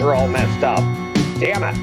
are all messed up. Damn it.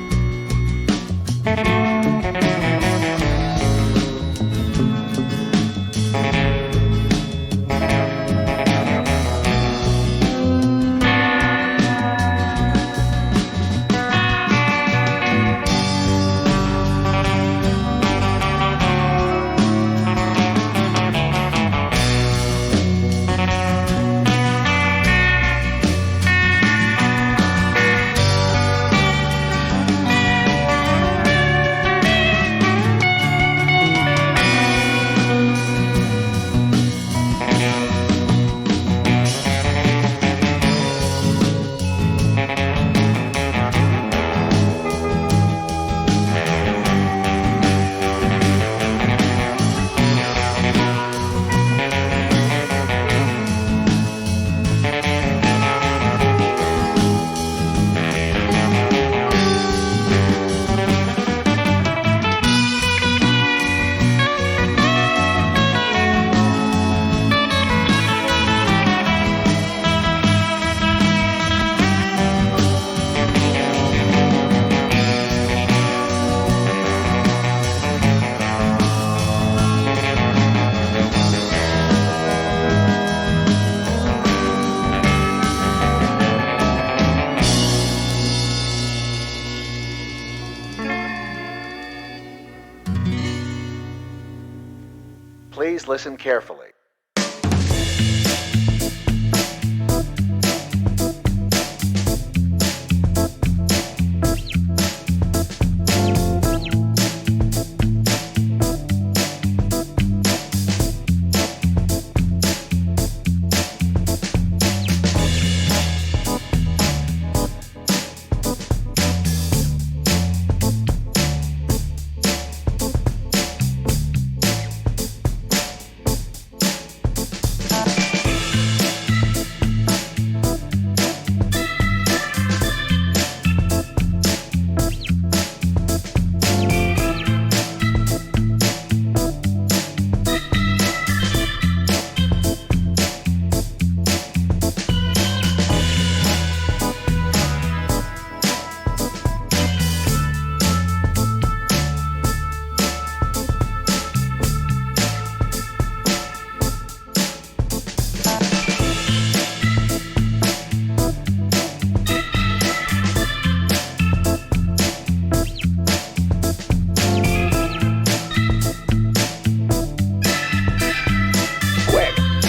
Please listen carefully.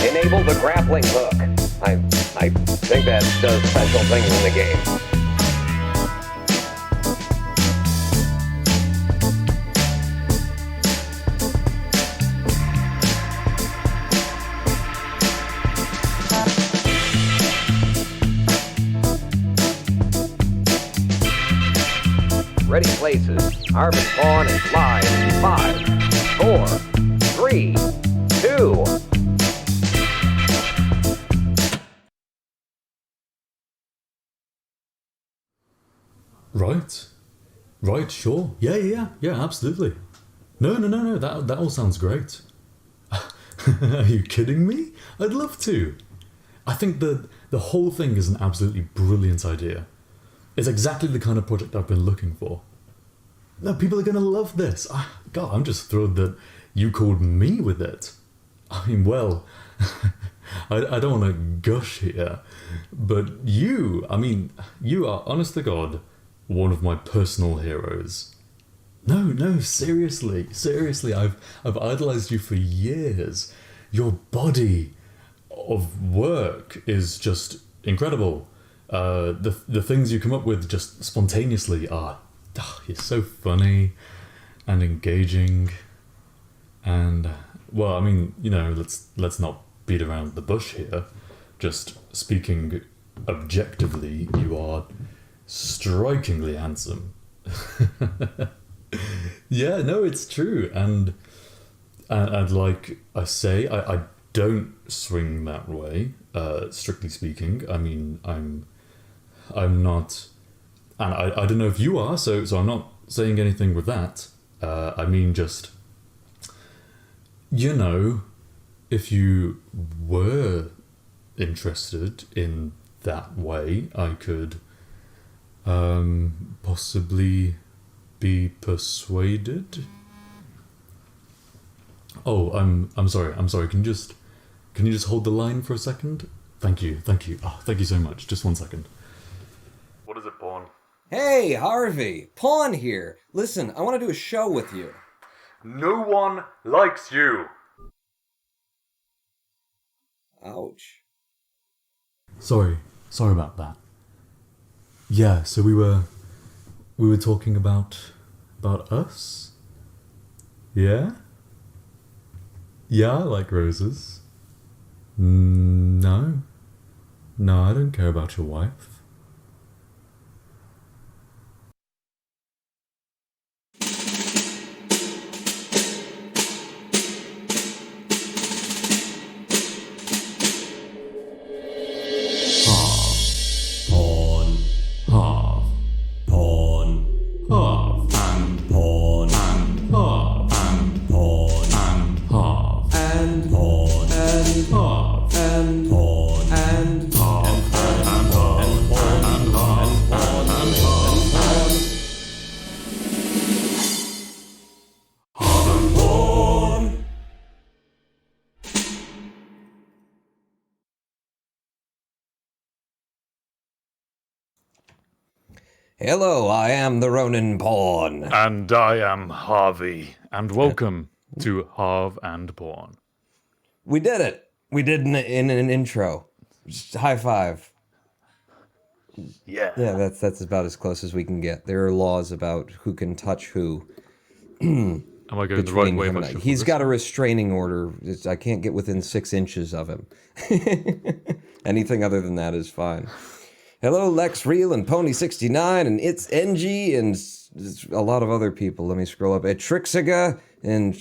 Enable the grappling hook. I think that does special things in the game. Ready places. Harv Pawn is live in 5, 4, 3, 2. Right, sure. Yeah, absolutely. No, that all sounds great. Are you kidding me? I'd love to. I think the whole thing is an absolutely brilliant idea. It's exactly the kind of project I've been looking for. No, people are going to love this. God, I'm just thrilled that you called me with it. I mean, well, I don't want to gush here, but you are, honest to God, one of my personal heroes. No, seriously, I've idolized you for years. Your body of work is just incredible. The things you come up with just spontaneously are, you're so funny and engaging. And, well, I mean, let's not beat around the bush here. Just speaking objectively, you are strikingly handsome. Yeah, no, it's true. And like I say, I don't swing that way, strictly speaking. I mean, I'm not, and I don't know if you are, so I'm not saying anything with that. I mean, just, if you were interested in that way, I could Possibly be persuaded? Oh, I'm sorry. Can you just hold the line for a second? Thank you. Oh, thank you so much. Just 1 second. What is it, Pawn? Hey, Harvey! Pawn here! Listen, I want to do a show with you. No one likes you! Ouch. Sorry about that. Yeah, so we were talking about us? Yeah? Yeah, I like roses. No, I don't care about your wife. Hello, I am the Ronin Pawn. And I am Harvey, and welcome to Harv and Pawn. We did it. We did in an intro. Just high five. Yeah. Yeah, that's about as close as we can get. There are laws about who can touch who. Am I going the right way? Him and I. He's got a restraining order. I can't get within 6 inches of him. Anything other than that is fine. Hello, Lex Real and Pony69 and It's NG and a lot of other people. Let me scroll up. Trixiga and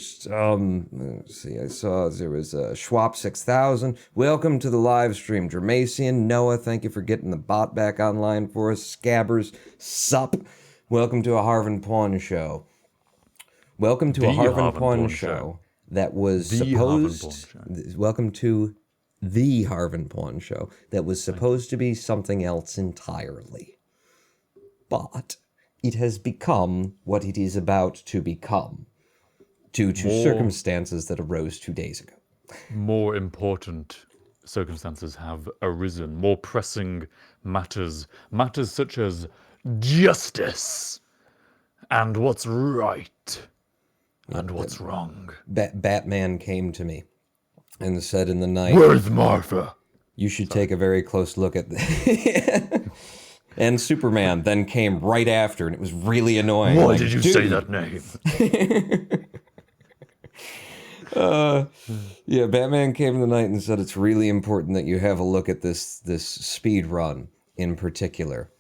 let's see. I saw there was Schwab 6000. Welcome to the live stream. Dermacian, Noah, thank you for getting the bot back online for us. Scabbers, sup. Welcome to a Harv Pawn show. Welcome to a Harv Pawn show that was supposed. Welcome to the Harv Pawn show that was supposed to be something else entirely. But it has become what it is about to become due to circumstances that arose 2 days ago. More important circumstances have arisen. More pressing matters such as justice and what's right and what's wrong. Batman came to me and said in the night, "Where's Martha? You should take a very close look at this." And Superman then came right after, and it was really annoying. Why did you say that name? Yeah, Batman came in the night and said it's really important that you have a look at this speed run in particular.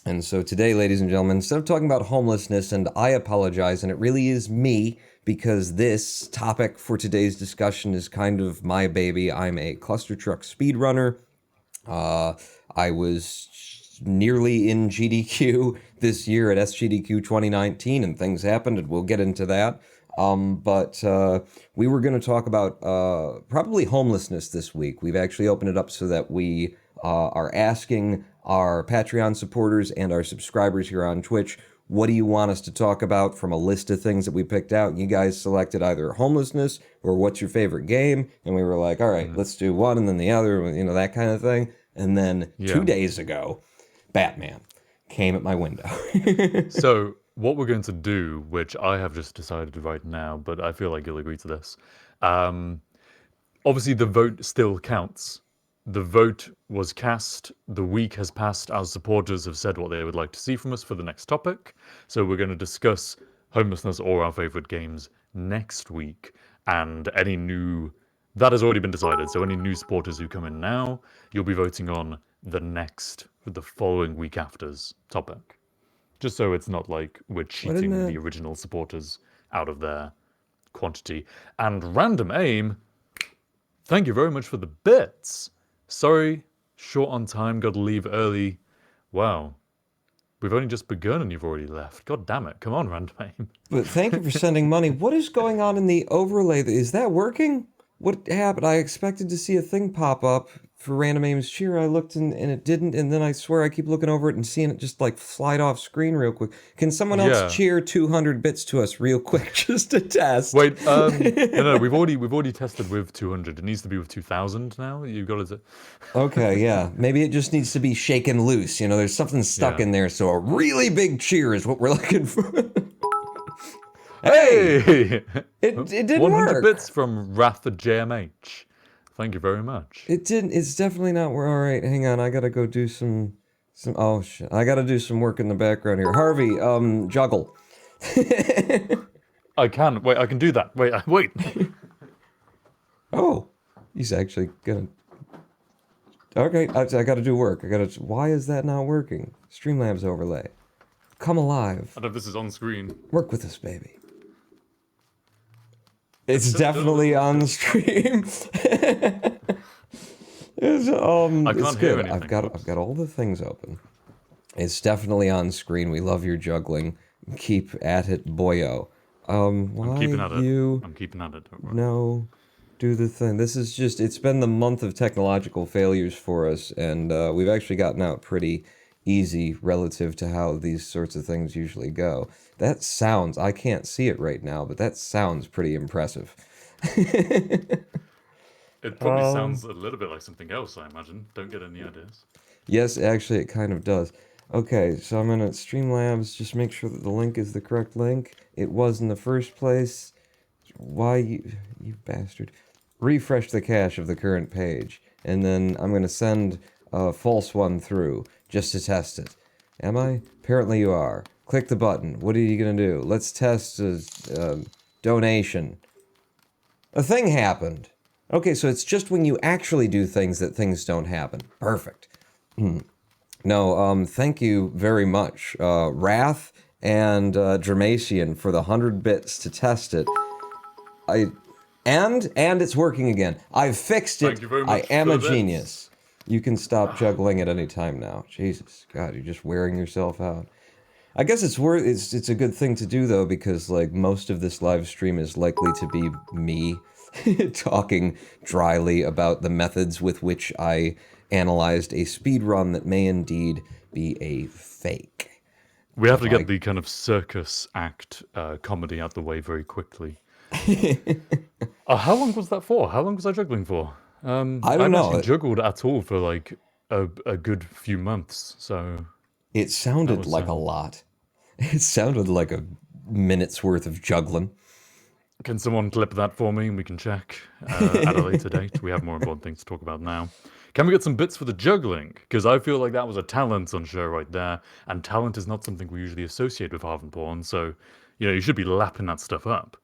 And so today, ladies and gentlemen, instead of talking about homelessness, and I apologize, and it really is me, because this topic for today's discussion is kind of my baby. I'm a Clustertruck speedrunner. I was nearly in GDQ this year at SGDQ 2019, and things happened, and we'll get into that. But we were going to talk about probably homelessness this week. We've actually opened it up so that we are asking our Patreon supporters and our subscribers here on Twitch, what do you want us to talk about from a list of things that we picked out? You guys selected either homelessness or what's your favorite game, and we were like, all right, let's do one and then the other, you know, that kind of thing. And then 2 days ago, Batman came at my window. So what we're going to do, which I have just decided right now, but I feel like you'll agree to this. Obviously, the vote still counts. The vote was cast. The week has passed. Our supporters have said what they would like to see from us for the next topic. So we're going to discuss homelessness or our favorite games next week. And any new... That has already been decided. So any new supporters who come in now, you'll be voting on the following week after's topic. Just so it's not like we're cheating the original supporters out of their quantity. And Random Aim, thank you very much for the bits. Sorry, short on time, got to leave early. Wow. We've only just begun and you've already left. God damn it. Come on, Random Aim. But thank you for sending money. What is going on in the overlay? Is that working? What happened? I expected to see a thing pop up for Random Aims Cheer, I looked and it didn't, and then I swear I keep looking over it and seeing it just like slide off screen real quick. Can someone else cheer 200 bits to us real quick just to test? Wait, no, we've already tested with 200. It needs to be with 2000 now. You've got to. Okay, yeah. Maybe it just needs to be shaken loose. You know, there's something stuck in there, so a really big cheer is what we're looking for. Hey! It didn't 100 work. bits from Wrath the JMH. Thank you very much. It didn't. It's definitely not. All right, hang on. I gotta go do some. Oh shit! I gotta do some work in the background here. Harvey, juggle. I can. Wait, I can do that. Wait. Oh, he's actually gonna. Okay, I gotta do work. Why is that not working? Streamlabs overlay. Come alive. I don't know if this is on screen. Work with us, baby. It's definitely on the stream. I can't hear anything. I've got all the things open. It's definitely on screen. We love your juggling. Keep at it, boyo. I'm keeping at it. I'm keeping at it. Don't worry. No, do the thing. This is just. It's been the month of technological failures for us, and we've actually gotten out pretty easy relative to how these sorts of things usually go. That sounds, I can't see it right now, but that sounds pretty impressive. It probably sounds a little bit like something else, I imagine. Don't get any ideas. Yes, actually it kind of does. Okay, so I'm gonna Streamlabs, just make sure that the link is the correct link. It was in the first place. Why, you bastard. Refresh the cache of the current page, and then I'm gonna send a false one through, just to test it. Am I? Apparently you are. Click the button. What are you gonna do? Let's test a donation. A thing happened. Okay, so it's just when you actually do things that things don't happen. Perfect. No, thank you very much, Wrath and Dramatian for the 100 bits to test it. And it's working again. I've fixed it. Thank you very much I am a for genius. You can stop juggling at any time now. Jesus, God, you're just wearing yourself out. I guess it's a good thing to do though, because like most of this live stream is likely to be me talking dryly about the methods with which I analyzed a speedrun that may indeed be a fake. We have to get the kind of circus act comedy out the way very quickly. How long was that for? How long was I juggling for? I don't know. I haven't actually juggled at all for like a good few months, so... It sounded like a lot. It sounded like a minute's worth of juggling. Can someone clip that for me and we can check at a later date? We have more important things to talk about now. Can we get some bits for the juggling? Because I feel like that was a talent on show right there, and talent is not something we usually associate with Harv Pawn, so, you know, you should be lapping that stuff up.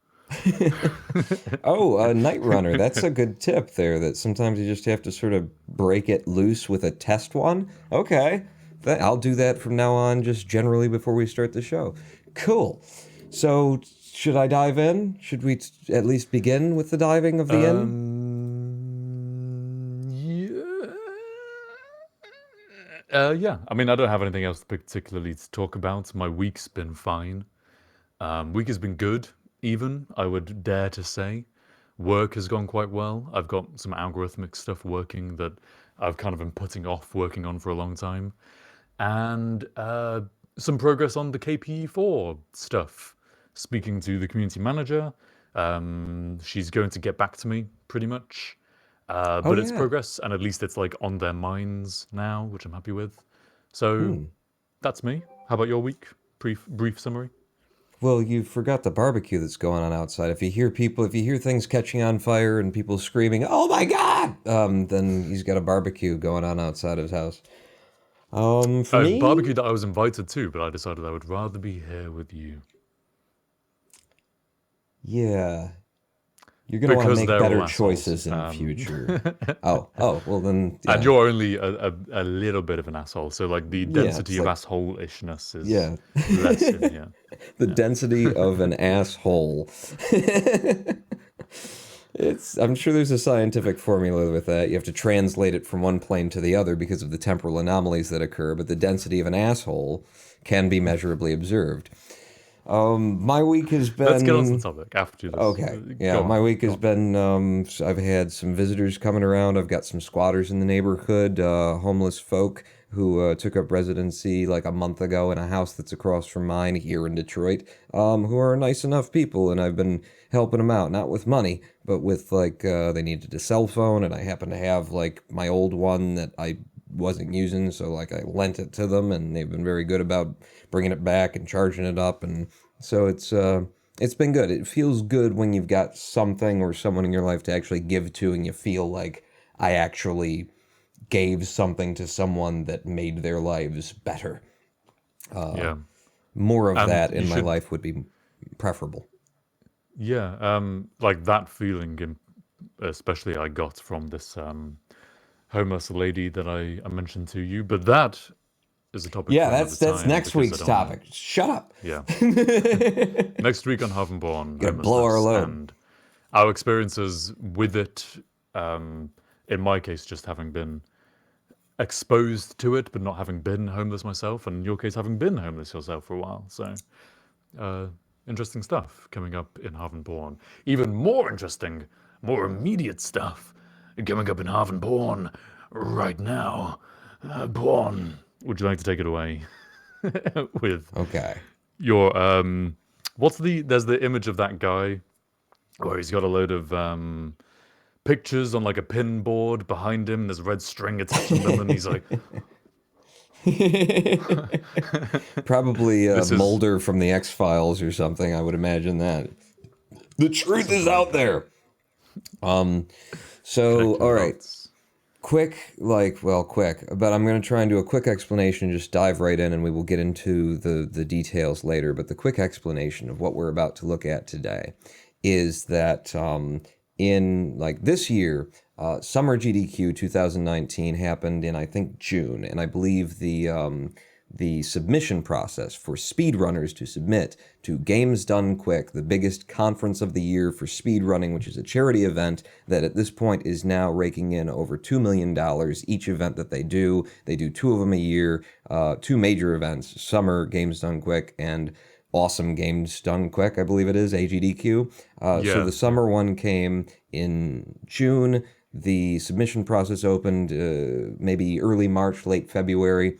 Oh, Night Runner. That's a good tip there, that sometimes you just have to sort of break it loose with a test one. Okay. I'll do that from now on, just generally before we start the show. Cool. So, should I dive in? Should we at least begin with the diving of the yeah. I mean, I don't have anything else particularly to talk about. My week's been fine. Week has been good, even, I would dare to say. Work has gone quite well. I've got some algorithmic stuff working that I've kind of been putting off working on for a long time. And some progress on the KPE4 stuff. Speaking to the community manager, she's going to get back to me, pretty much. But it's progress, and at least it's like on their minds now, which I'm happy with. So that's me. How about your week? Brief summary. Well, you forgot the barbecue that's going on outside. If you hear things catching on fire and people screaming, "Oh my God!" Then he's got a barbecue going on outside his house. For me, barbecue that I was invited to, but I decided I would rather be here with you. Yeah. You're going to want to make better choices in the future. Oh, well then... Yeah. And you're only a little bit of an asshole, so like the density of asshole-ishness is less in here. The density of an asshole. I'm sure there's a scientific formula with that. You have to translate it from one plane to the other because of the temporal anomalies that occur, but the density of an asshole can be measurably observed. My week has been... Let's get on to the topic after this. Okay. Yeah, Go on, my week go has on. been, I've had some visitors coming around. I've got some squatters in the neighborhood, homeless folk who took up residency like a month ago in a house that's across from mine here in Detroit, who are nice enough people, and I've been helping them out, not with money, but with like, they needed a cell phone, and I happen to have like my old one that I wasn't using, so like I lent it to them, and they've been very good about bringing it back and charging it up, and so it's been good. It feels good when you've got something or someone in your life to actually give to, and you feel like I actually gave something to someone that made their lives better. Yeah. More of And that you in my should, life would be preferable. yeah, like that feeling, especially I got from this homeless lady that I mentioned to you. But that is a topic Yeah, for another that's time next because I week's don't want topic. Shut up. to. Yeah. Next week on Harv Pawn, Gonna blow our homelessness, load. and our experiences with it. In my case, just having been exposed to it, but not having been homeless myself, and in your case, having been homeless yourself for a while. So, uh, interesting stuff coming up in Harv Pawn. Even more interesting, more immediate stuff coming up in Harv Pawn right now. Pawn, would you like to take it away with Okay. your there's the image of that guy where he's got a load of pictures on like a pin board behind him, there's red string attaching them, and he's like, Probably this is Mulder from the X-Files or something. I would imagine that. The truth is something like out that. there. So, Connecting all the right. dots. Quick, but I'm going to try and do a quick explanation, just dive right in, and we will get into the details later. But the quick explanation of what we're about to look at today is that in like this year, Summer GDQ 2019 happened in, I think, June, and I believe the submission process for speedrunners to submit to Games Done Quick, the biggest conference of the year for speedrunning, which is a charity event that at this point is now raking in over $2 million each event that they do. They do two of them a year, two major events, Summer Games Done Quick and Awesome Games Done Quick, I believe it is, AGDQ. So the Yeah. summer one came in June. The submission process opened maybe early March, late February,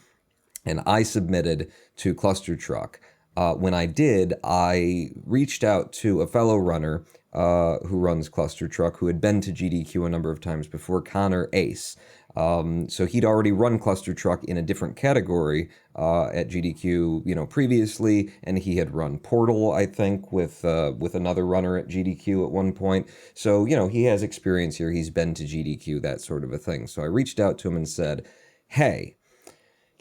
and I submitted to Clustertruck. When I did, I reached out to a fellow runner who runs Clustertruck, who had been to GDQ a number of times before, ConnorAce. So he'd already run Clustertruck in a different category at GDQ, previously, and he had run Portal, I think, with another runner at GDQ at one point. So he has experience here. He's been to GDQ, that sort of a thing. So I reached out to him and said, "Hey,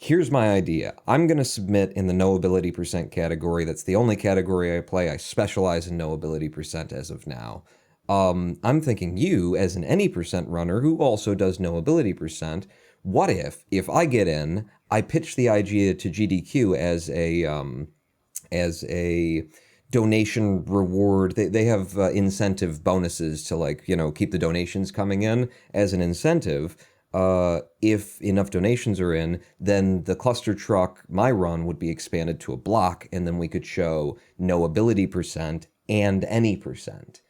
here's my idea. I'm going to submit in the knowability percent category. That's the only category I play. I specialize in knowability percent as of now. I'm thinking you, as an any percent runner who also does knowability percent, what if I get in, I pitch the idea to GDQ as a donation reward. They have incentive bonuses to keep the donations coming in as an incentive. If enough donations are in, then the Clustertruck, my run, would be expanded to a block, and then we could show knowability percent and any percent."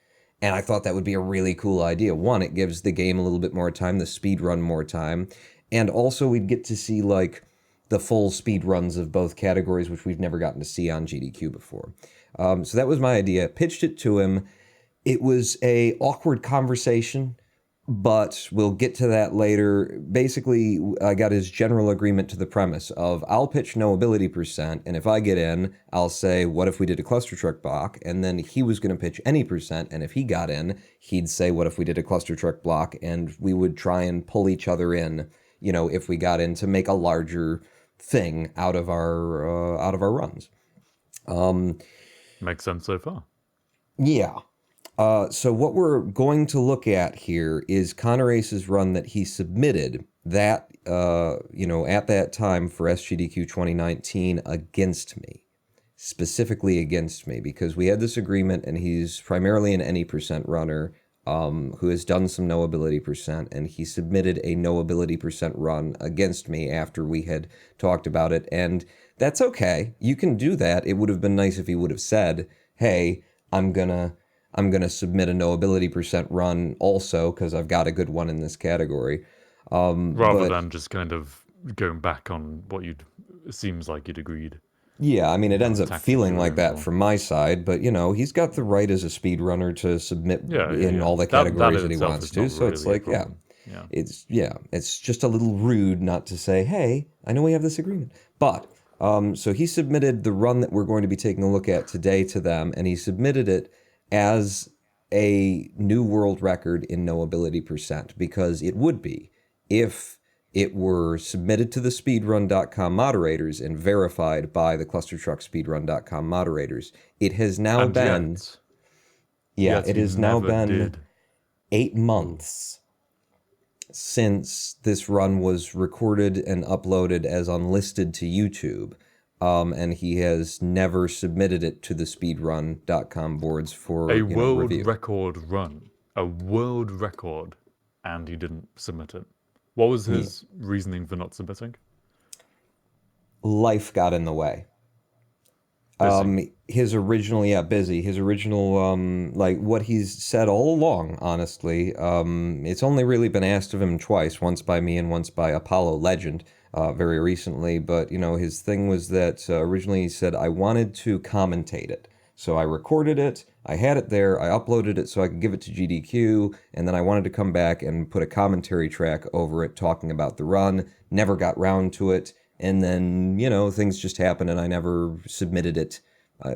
And I thought that would be a really cool idea. One, it gives the game a little bit more time, the speed run more time, and also we'd get to see the full speed runs of both categories, which we've never gotten to see on GDQ before. So that was my idea. Pitched it to him. It was a awkward conversation, but we'll get to that later. Basically, I got his general agreement to the premise of I'll pitch knowability percent, and if I get in, I'll say, what if we did a Clustertruck block? And then he was going to pitch any percent, and if he got in, he'd say, what if we did a Clustertruck block? And we would try and pull each other in, if we got in, to make a larger thing out of our runs. Makes sense so far. Yeah. So what we're going to look at here is ConnorAce's run that he submitted that, at that time for SGDQ 2019 against me, specifically against me, because we had this agreement, and he's primarily an any percent runner who has done some knowability percent, and he submitted a knowability percent run against me after we had talked about it. And That's okay. You can do that. It would have been nice if he would have said, "Hey, I'm gonna submit a noability percent run also because I've got a good one in this category." Rather But than just kind of going back on what it seems like you'd agreed. yeah, I mean, it You know, ends up tactics feeling you were like going that for. from my side, but he's got the right as a speedrunner to submit Yeah, yeah, in yeah. all the That categories in that he itself wants is to. not So it's really a like, problem. Yeah. it's just a little rude not to say, "Hey, I know we have this agreement." But so he submitted the run that we're going to be taking a look at today to them, and he submitted it as a new world record in knowability percent because it would be if it were submitted to the speedrun.com moderators and verified by the Clustertruck speedrun.com moderators. It has now And been, yet it he has now never been did. 8 months since this run was recorded and uploaded as unlisted to YouTube. And he has never submitted it to the speedrun.com boards for, A world review. record run. A world record. And he didn't submit it. What was his reasoning for not submitting? Life got in the way. Busy. His original, busy. His original, like what he's said all along, honestly. It's only really been asked of him twice, once by me and once by Apollo Legend, very recently. But, his thing was that originally he said, I wanted to commentate it. So I recorded it, I had it there, I uploaded it so I could give it to GDQ, and then I wanted to come back and put a commentary track over it talking about the run. Never got round to it. And then, things just happened and I never submitted it.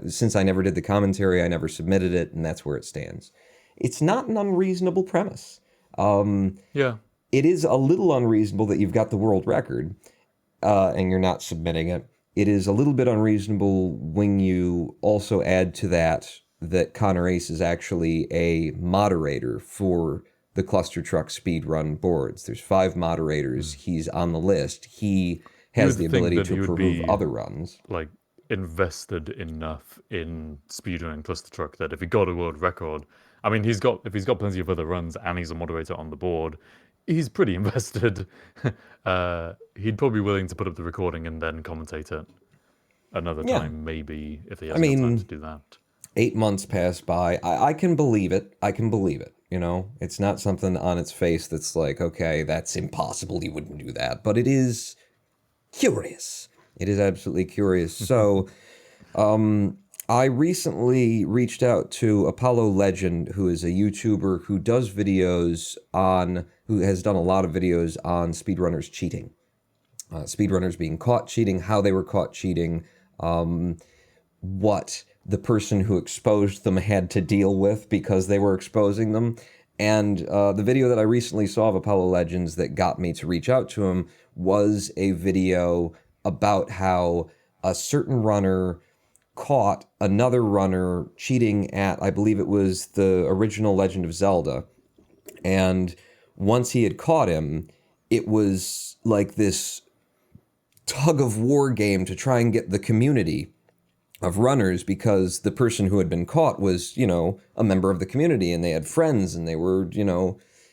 Since I never did the commentary, I never submitted it, and that's where it stands. It's not an unreasonable premise. Yeah. It is a little unreasonable that you've got the world record and you're not submitting it. It is a little bit unreasonable when you also add to that ConnorAce is actually a moderator for the Clustertruck speedrun boards. There's 5 moderators. He's on the list. He You has would the think ability that to he would approve be other runs. like invested enough in speedrun and Clustertruck that if he got a world record, I mean, if he's got plenty of other runs and he's a moderator on the board, he's pretty invested. He'd probably be willing to put up the recording and then commentate it another Yeah. time, maybe if he I hasn't got time to mean, do that. 8 months pass by. I can believe it. I can believe it. It's not something on its face that's like, okay, that's impossible. You wouldn't do that. But it is curious. It is absolutely curious. So, I recently reached out to Apollo Legend, who is a YouTuber who does who has done a lot of videos on speedrunners cheating. Speedrunners being caught cheating, how they were caught cheating, what the person who exposed them had to deal with because they were exposing them. And the video that I recently saw of Apollo Legends that got me to reach out to him was a video about how a certain runner caught another runner cheating at, I believe it was the original Legend of Zelda. And once he had caught him, it was like this tug of war game to try and get the community of runners, because the person who had been caught was, a member of the community and they had friends and they were,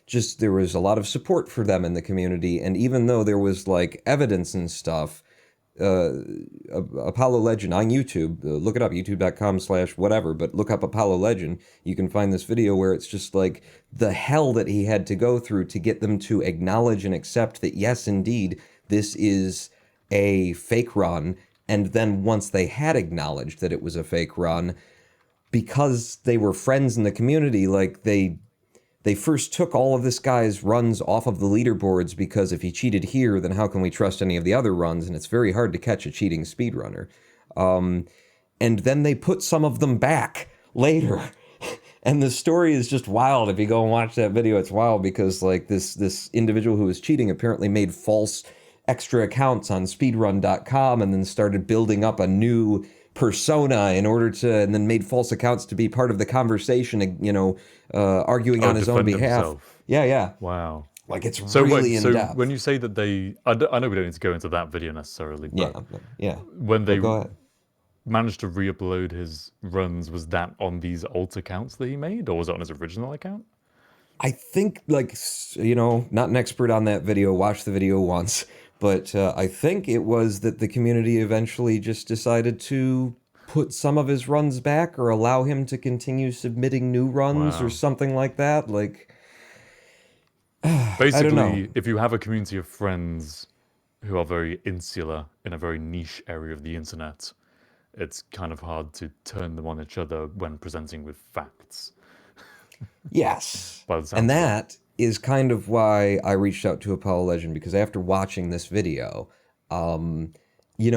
just there was a lot of support for them in the community. And even though there was like evidence and stuff, Apollo Legend on YouTube, look it up, youtube.com/whatever, but look up Apollo Legend. You can find this video where it's just like the hell that he had to go through to get them to acknowledge and accept that, yes, indeed, this is a fake run. And then once they had acknowledged that it was a fake run, because they were friends in the community, like they first took all of this guy's runs off of the leaderboards, because if he cheated here, then how can we trust any of the other runs? And it's very hard to catch a cheating speedrunner. And then they put some of them back later. And the story is just wild. If you go and watch that video, it's wild because like this individual who was cheating apparently made false extra accounts on speedrun.com and then started building up a new persona in order to, and then made false accounts to be part of the conversation, arguing on his own behalf. Himself. Yeah. Wow. Like it's So really in depth. when you say that I know we don't need to go into that video necessarily, but Yeah. when they Go ahead. managed to re-upload his runs, was that on these alt accounts that he made, or was it on his original account? I think, not an expert on that video, watched the video once, But I think it was that the community eventually just decided to put some of his runs back or allow him to continue submitting new runs or Wow. something like that. Like, I don't know. Basically, if you have a community of friends who are very insular in a very niche area of the internet, it's kind of hard to turn them on each other when presenting with facts, Yes. by the And sounds of it. that is kind of why I reached out to Apollo Legend, because after watching this video,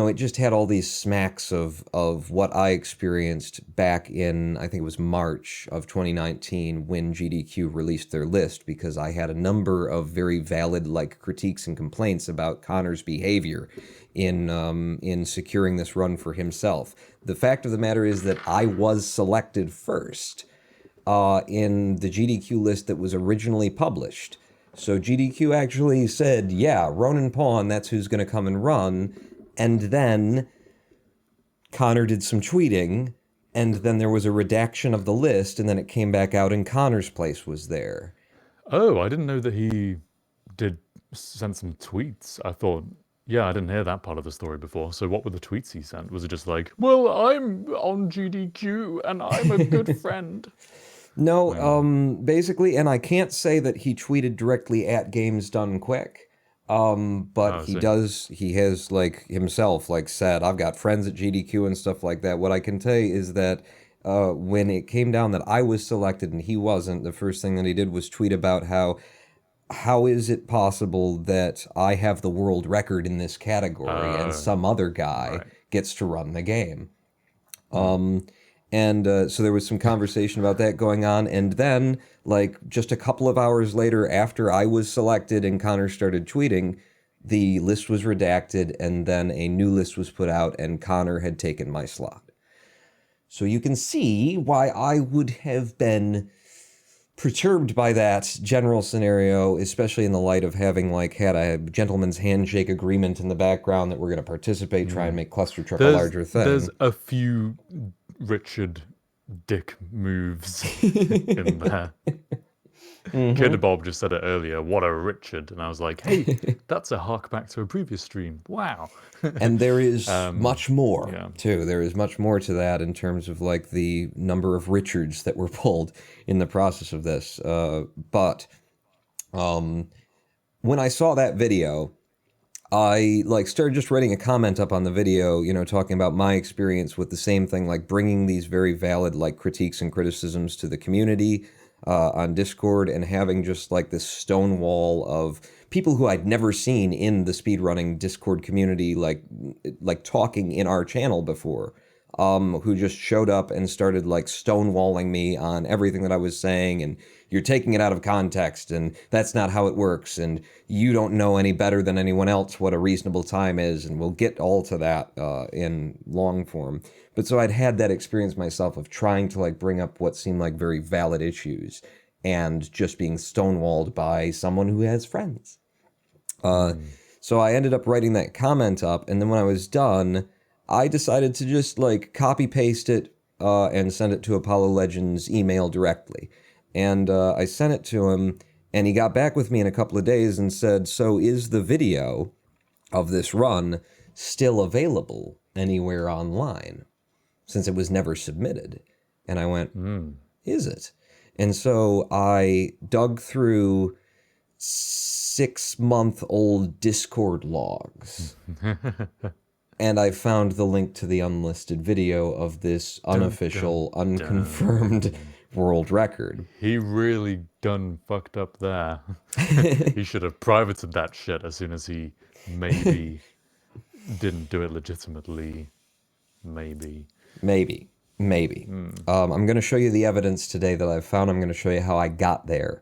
it just had all these smacks of what I experienced back in, I think it was March of 2019 when GDQ released their list, because I had a number of very valid critiques and complaints about Connor's behavior in securing this run for himself. The fact of the matter is that I was selected first in the GDQ list that was originally published. So GDQ actually said, yeah, Ronan Pawn, that's who's going to come and run. And then Connor did some tweeting, and then there was a redaction of the list, and then it came back out and Connor's place was there. Oh, I didn't know that he did send some tweets. I thought, yeah, I didn't hear that part of the story before. So what were the tweets he sent? Was it just like, well, I'm on GDQ and I'm a good friend? No, basically, and I can't say that he tweeted directly at Games Done Quick. But I he has himself said, I've got friends at GDQ and stuff like that. What I can tell you is that when it came down that I was selected and he wasn't, the first thing that he did was tweet about how is it possible that I have the world record in this category and some other guy right. gets to run the game. So there was some conversation about that going on. And then, just a couple of hours later, after I was selected and Connor started tweeting, the list was redacted and then a new list was put out and Connor had taken my slot. So you can see why I would have been perturbed by that general scenario, especially in the light of having had a gentleman's handshake agreement in the background that we're going to participate, try and make Clustertruck a larger thing. There's a few Richard Dick moves in there. Kid Bob just said it earlier, what a Richard. And I was like, hey, that's a hark back to a previous stream. Wow. And there is much more, yeah. too. There is much more to that in terms of the number of Richards that were pulled in the process of this. But when I saw that video, I started just writing a comment up on the video, talking about my experience with the same thing, bringing these very valid critiques and criticisms to the community on Discord, and having just this stone wall of people who I'd never seen in the speedrunning Discord community, talking in our channel before, who just showed up and started stonewalling me on everything that I was saying, and you're taking it out of context, and that's not how it works, and you don't know any better than anyone else what a reasonable time is, and we'll get all to that in long form. But so I'd had that experience myself of trying to bring up what seemed like very valid issues, and just being stonewalled by someone who has friends. So I ended up writing that comment up, and then when I was done, I decided to just copy paste it and send it to Apollo Legends' email directly. And I sent it to him, and he got back with me in a couple of days and said, so is the video of this run still available anywhere online, since it was never submitted? And I went, is it? And so I dug through 6-month-old Discord logs. And I found the link to the unlisted video of this unofficial, unconfirmed world record. He really done fucked up there. He should have privated that shit as soon as he maybe didn't do it legitimately. Maybe. I'm going to show you the evidence today that I've found. I'm going to show you how I got there.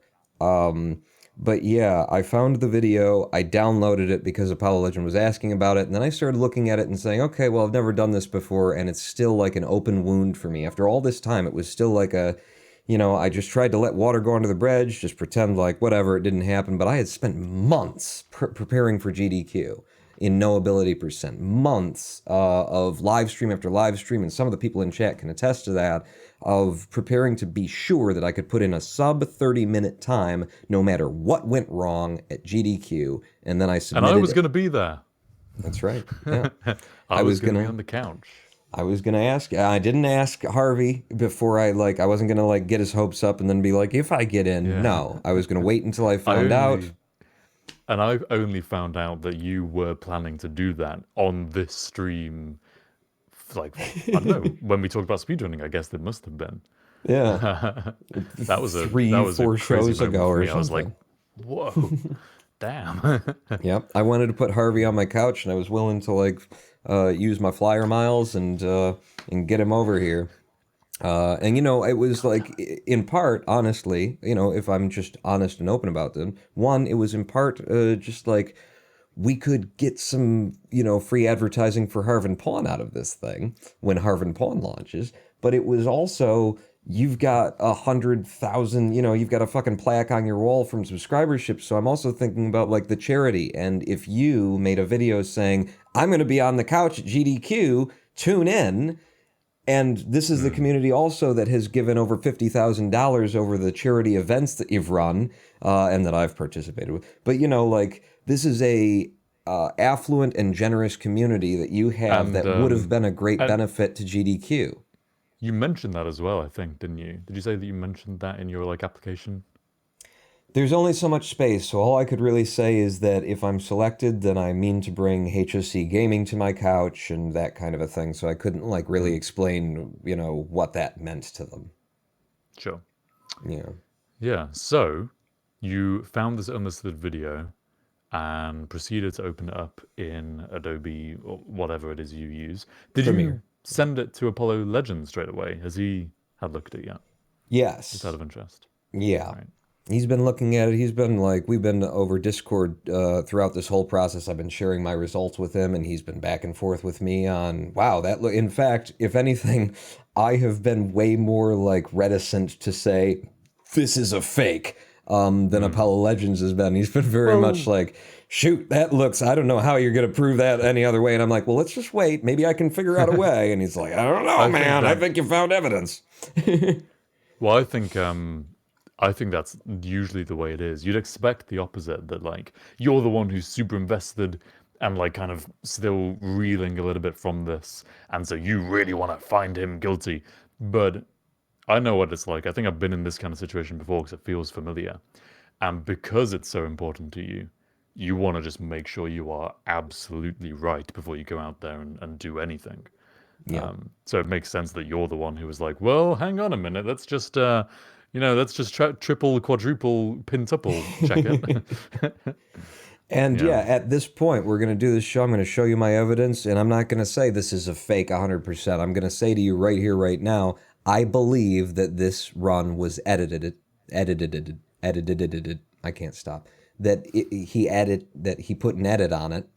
But yeah, I found the video, I downloaded it because Apollo Legend was asking about it, and then I started looking at it and saying, okay, well, I've never done this before, and it's still an open wound for me. After all this time, it was still I just tried to let water go under the bridge, just pretend whatever, it didn't happen, but I had spent months preparing for GDQ in noability percent, months of live stream after live stream, and some of the people in chat can attest to that, of preparing to be sure that I could put in a sub 30-minute time no matter what went wrong at GDQ, and then I And submitted I was it. going to be there. That's right. Yeah. I was going to be on the couch. I was gonna ask. I didn't ask Harvey before I wasn't gonna get his hopes up and then be like, if I get in, Yeah. no. I was gonna wait until I found out. And I've only found out that you were planning to do that on this stream. Like, I don't know, when we talked about speedrunning, I guess there must have been. Yeah, That was a 3-4 crazy shows moment ago for or me. I was like, something. whoa, damn. Yep. I wanted to put Harvey on my couch, and I was willing to use my flyer miles and get him over here. And it was in part, honestly, if I'm just honest and open about them, one, it was in part just we could get some, free advertising for Harv Pawn out of this thing when Harv Pawn launches. But it was also, you've got 100,000, you've got a fucking plaque on your wall from subscribership. So I'm also thinking about the charity. And if you made a video saying, I'm going to be on the couch at GDQ, tune in. And this is the community also that has given over $50,000 over the charity events that you've run and that I've participated with. But, this is a affluent and generous community that you have And, that would have been a great and- benefit to GDQ. You mentioned that as well, I think, didn't you? Did you say that you mentioned that in your application? There's only so much space, so all I could really say is that if I'm selected, then I mean to bring HSC gaming to my couch and that kind of a thing. So I couldn't really explain, what that meant to them. Sure. Yeah. Yeah, so you found this unlisted video and proceeded to open it up in Adobe or whatever it is you use. Did you Premiere. send it to Apollo Legend straight away? Has he had looked at it yet? Yes. Just out of interest. Yeah. Right. He's been looking at it. He's been we've been over Discord throughout this whole process. I've been sharing my results with him, and he's been back and forth with me on, wow, that look. In fact, if anything, I have been way more reticent to say this is a fake than Apollo Legends has been. He's been very much shoot, that looks, I don't know how you're going to prove that any other way. And I'm like, well, let's just wait. Maybe I can figure out a way. And he's like, I don't know, man. I think you found evidence. Well, I think that's usually the way it is. You'd expect the opposite, that you're the one who's super invested and kind of still reeling a little bit from this, and so you really want to find him guilty. But I know what it's like. I think I've been in this kind of situation before because it feels familiar. And because it's so important to you, you want to just make sure you are absolutely right before you go out there and do anything. Yeah. So it makes sense that you're the one who was like, well, hang on a minute, let's just let's just triple, quadruple, pintuple check it. And yeah, at this point, we're going to do this show. I'm going to show you my evidence, and I'm not going to say this is a fake 100%. I'm going to say to you right here, right now, I believe that this run was edited. I can't stop. That he put an edit on it.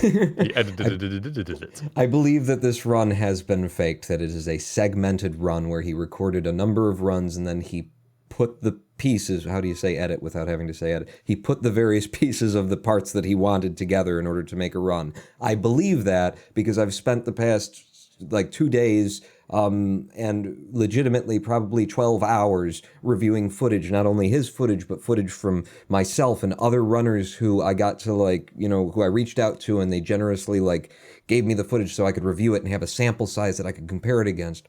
He edited it. I believe that this run has been faked, that it is a segmented run where he recorded a number of runs and then he put the pieces, how do you say edit without having to say edit? He put the various pieces of the parts that he wanted together in order to make a run. I believe that because I've spent the past 2 days and legitimately probably 12 hours reviewing footage, not only his footage, but footage from myself and other runners who I got to who I reached out to, and they generously gave me the footage so I could review it and have a sample size that I could compare it against.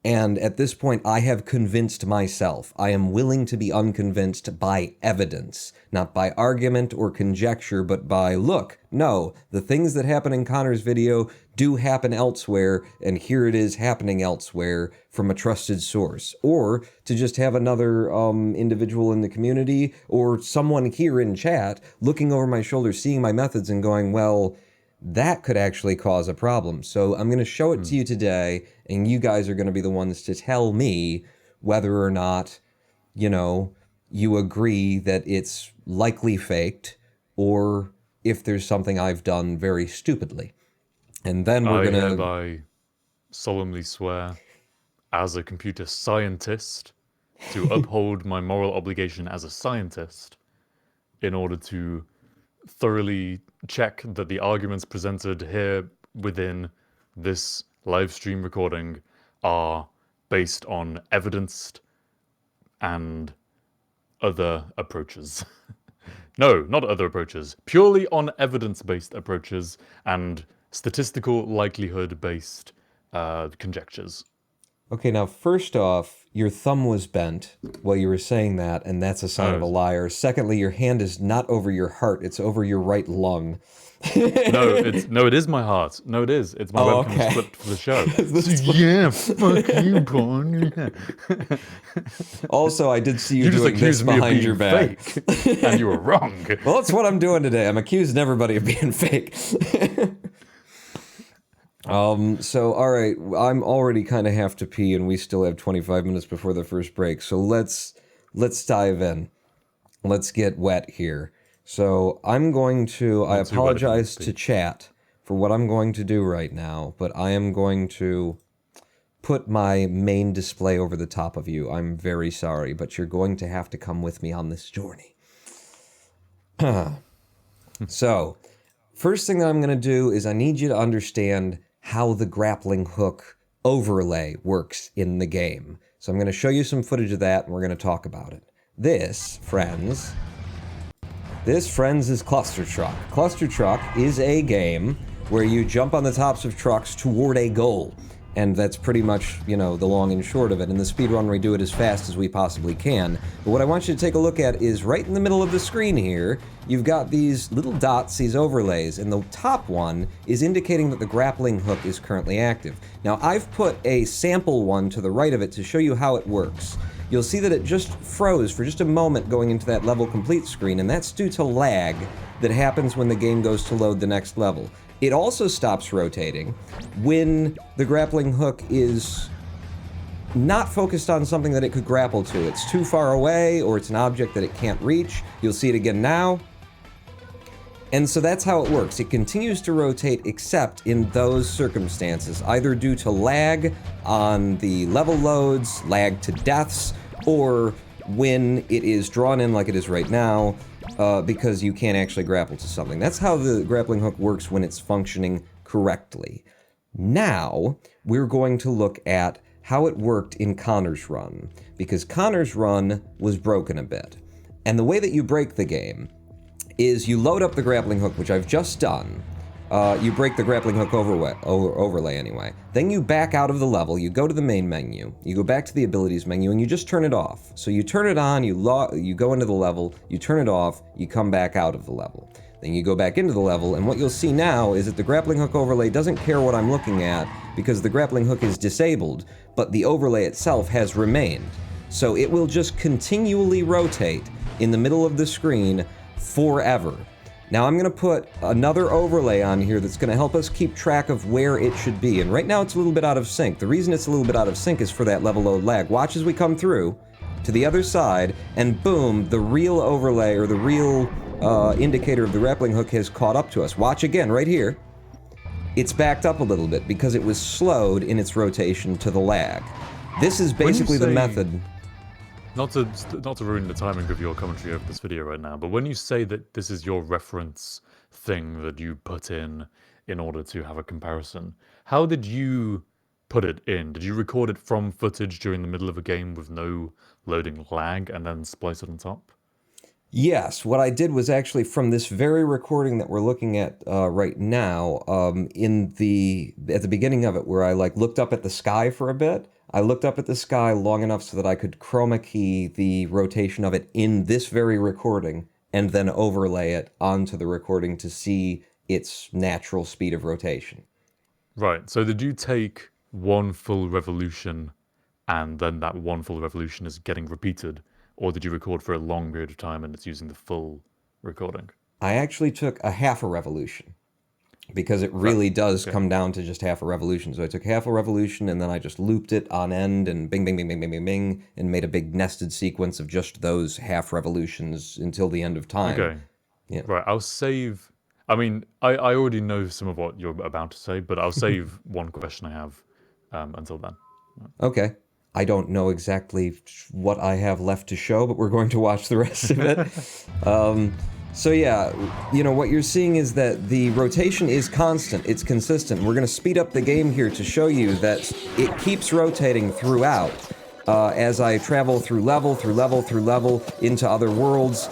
And at this point, I have convinced myself. I am willing to be unconvinced by evidence, not by argument or conjecture, but by, look, no, the things that happen in Connor's video do happen elsewhere, and here it is happening elsewhere from a trusted source. Or to just have another individual in the community or someone here in chat looking over my shoulder, seeing my methods and going, well, that could actually cause a problem. So I'm going to show it to you today, and you guys are going to be the ones to tell me whether or not, you agree that it's likely faked, or if there's something I've done very stupidly. And then we're I going to... hereby solemnly swear, as a computer scientist, to uphold my moral obligation as a scientist in order to thoroughly check that the arguments presented here within this live stream recording are based on evidenced and other approaches. No, not other approaches. Purely on evidence-based approaches and statistical likelihood-based conjectures. Okay, now first off, your thumb was bent while you were saying that, and that's a sign of a liar. Secondly, your hand is not over your heart, it's over your right lung. No, it is my heart. No, it is. It's my webcam okay. flipped for the show. So, yeah, fuck you, Pawn. Yeah. Also, I did see you, You just doing this accused me of behind being your back. fake, and you were wrong. Well, that's what I'm doing today. I'm accusing everybody of being fake. So, all right, I'm already kind of have to pee, and we still have 25 minutes before the first break. So let's dive in. Let's get wet here. So I'm going to, I apologize to chat for what I'm going to do right now, but I am going to put my main display over the top of you. I'm very sorry, but you're going to have to come with me on this journey. So, first thing that I'm going to do is I need you to understand how the grappling hook overlay works in the game. So I'm going to show you some footage of that, and we're going to talk about it. This, friends, is Clustertruck. Clustertruck is a game where you jump on the tops of trucks toward a goal. And that's pretty much, you know, the long and short of it. In the speedrun, we do it as fast as we possibly can. But what I want you to take a look at is right in the middle of the screen here, you've got these little dots, these overlays, and the top one is indicating that the grappling hook is currently active. Now, I've put a sample one to the right of it to show you how it works. You'll see that it just froze for just a moment going into that level complete screen, and that's due to lag that happens when the game goes to load the next level. It also stops rotating when the grappling hook is not focused on something that it could grapple to. It's too far away, or it's an object that it can't reach. You'll see it again now. And so that's how it works. It continues to rotate except in those circumstances, either due to lag on the level loads, lag to deaths, or when it is drawn in like it is right now, because you can't actually grapple to something. That's how the grappling hook works when it's functioning correctly. Now, we're going to look at how it worked in Connor's run, because Connor's run was broken a bit. And the way that you break the game is you load up the grappling hook, which I've just done. You break the grappling hook overlay anyway. Then you back out of the level, you go to the main menu, you go back to the abilities menu, and you just turn it off. So you turn it on, you go into the level, you turn it off, you come back out of the level. Then you go back into the level, and what you'll see now is that the grappling hook overlay doesn't care what I'm looking at, because the grappling hook is disabled, but the overlay itself has remained. So it will just continually rotate in the middle of the screen forever. Now I'm going to put another overlay on here that's going to help us keep track of where it should be. And right now it's a little bit out of sync. The reason it's a little bit out of sync is for that level load lag. Watch as we come through to the other side, and boom, the real overlay, or the real indicator of the grappling hook has caught up to us. Watch again, right here. It's backed up a little bit because it was slowed in its rotation to the lag. This is basically the method. Not to ruin the timing of your commentary over this video right now, but when you say that this is your reference thing that you put in order to have a comparison, how did you put it in? Did you record it from footage during the middle of a game with no loading lag and then splice it on top? Yes, what I did was actually from this very recording that we're looking at right now, at the beginning of it, where I looked up at the sky for a bit. I looked up at the sky long enough so that I could chroma key the rotation of it in this very recording, and then overlay it onto the recording to see its natural speed of rotation. Right. So did you take one full revolution, and then that one full revolution is getting repeated? Or did you record for a long period of time and it's using the full recording? I actually took a half a revolution, because it really does come down to just half a revolution. So I took half a revolution and then I just looped it on end and bing, bing, bing, bing, bing, bing, bing, and made a big nested sequence of just those half revolutions until the end of time. Okay. Yeah. Right. I'll save... I mean, I already know some of what you're about to say, but I'll save one question I have until then. Okay. I don't know exactly what I have left to show, but we're going to watch the rest of it. So yeah, you know, what you're seeing is that the rotation is constant, it's consistent. We're gonna speed up the game here to show you that it keeps rotating throughout as I travel through level, through level, through level, into other worlds.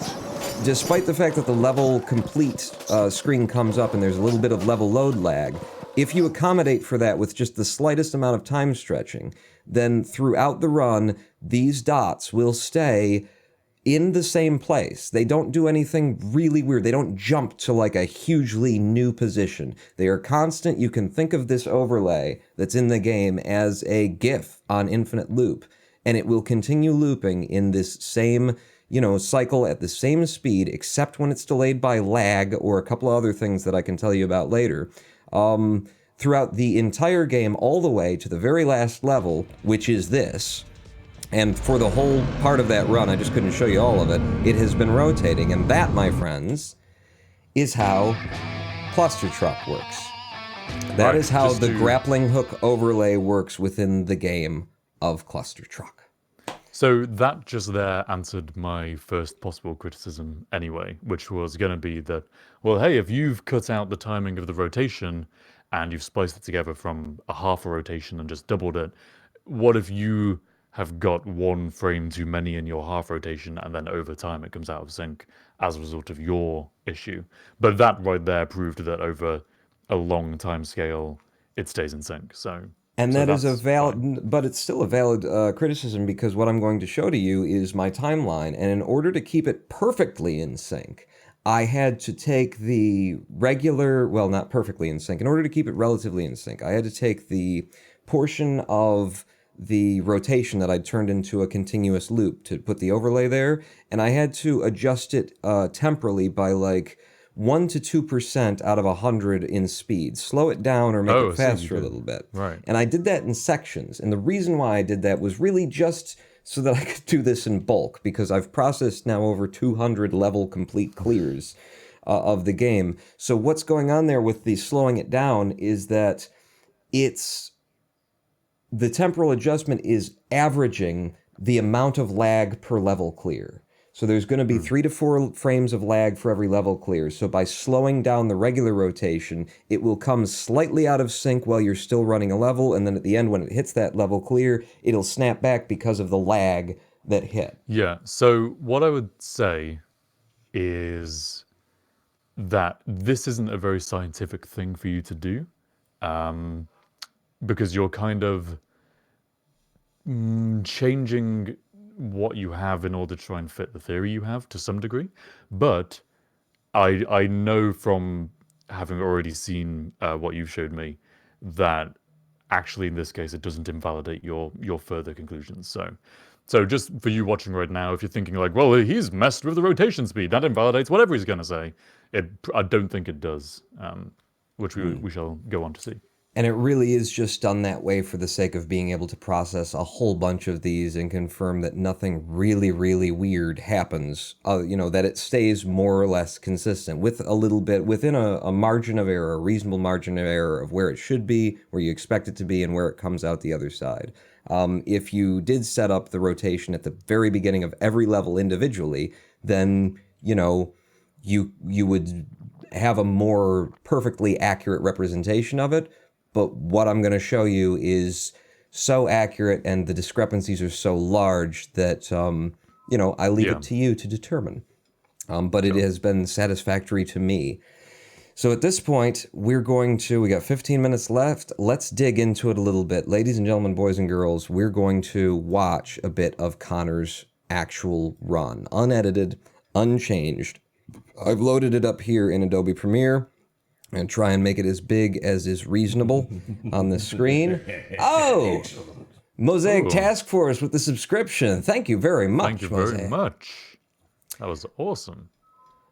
Despite the fact that the level complete screen comes up and there's a little bit of level load lag, if you accommodate for that with just the slightest amount of time stretching, then throughout the run, these dots will stay in the same place. They don't do anything really weird. They don't jump to like a hugely new position. They are constant. You can think of this overlay that's in the game as a GIF on infinite loop, and it will continue looping in this same, you know, cycle at the same speed, except when it's delayed by lag or a couple of other things that I can tell you about later. Throughout the entire game, all the way to the very last level, which is this. And for the whole part of that run, I just couldn't show you all of it, it has been rotating. And that, my friends, is how Clustertruck works. That is how the grappling hook overlay works within the game of Clustertruck. So that just there answered my first possible criticism anyway, which was going to be that, well, hey, if you've cut out the timing of the rotation and you've spliced it together from a half a rotation and just doubled it, what if you have got 1 frame too many in your half rotation and then over time it comes out of sync as a result of your issue? But that right there proved that over a long time scale, it stays in sync. And that is a valid, but it's still a valid criticism, because what I'm going to show to you is my timeline. And in order to keep it perfectly in sync, I had to take the regular, well, not perfectly in sync. In order to keep it relatively in sync, I had to take the portion of the rotation that I'd turned into a continuous loop to put the overlay there, and I had to adjust it temporally by like 1 to 2% out of 100 in speed. Slow it down or make it faster a little bit. Right. And I did that in sections, and the reason why I did that was really just so that I could do this in bulk, because I've processed now over 200 level complete clears of the game. So what's going on there with the slowing it down is that the temporal adjustment is averaging the amount of lag per level clear. So there's going to be 3 to 4 frames of lag for every level clear. So by slowing down the regular rotation, it will come slightly out of sync while you're still running a level, and then at the end, when it hits that level clear, it'll snap back because of the lag that hit. Yeah, so what I would say is that this isn't a very scientific thing for you to do, because you're kind of changing what you have in order to try and fit the theory you have to some degree. But I know from having already seen what you've showed me that actually in this case it doesn't invalidate your further conclusions. So just for you watching right now, if you're thinking like, well, he's messed with the rotation speed, that invalidates whatever he's going to say, I don't think it does, which we shall go on to see. And it really is just done that way for the sake of being able to process a whole bunch of these and confirm that nothing really, really weird happens, you know, that it stays more or less consistent with a little bit within a margin of error, a reasonable margin of error of where it should be, where you expect it to be, and where it comes out the other side. If you did set up the rotation at the very beginning of every level individually, then, you know, you would have a more perfectly accurate representation of it. But what I'm going to show you is so accurate, and the discrepancies are so large that, you know, I leave it to you to determine. But it has been satisfactory to me. So at this point, we got 15 minutes left. Let's dig into it a little bit. Ladies and gentlemen, boys and girls, we're going to watch a bit of Connor's actual run. Unedited, unchanged. I've loaded it up here in Adobe Premiere and try and make it as big as is reasonable on the screen. Oh! Mosaic Task Force with the subscription. Thank you very much, Thank you very much. That was awesome.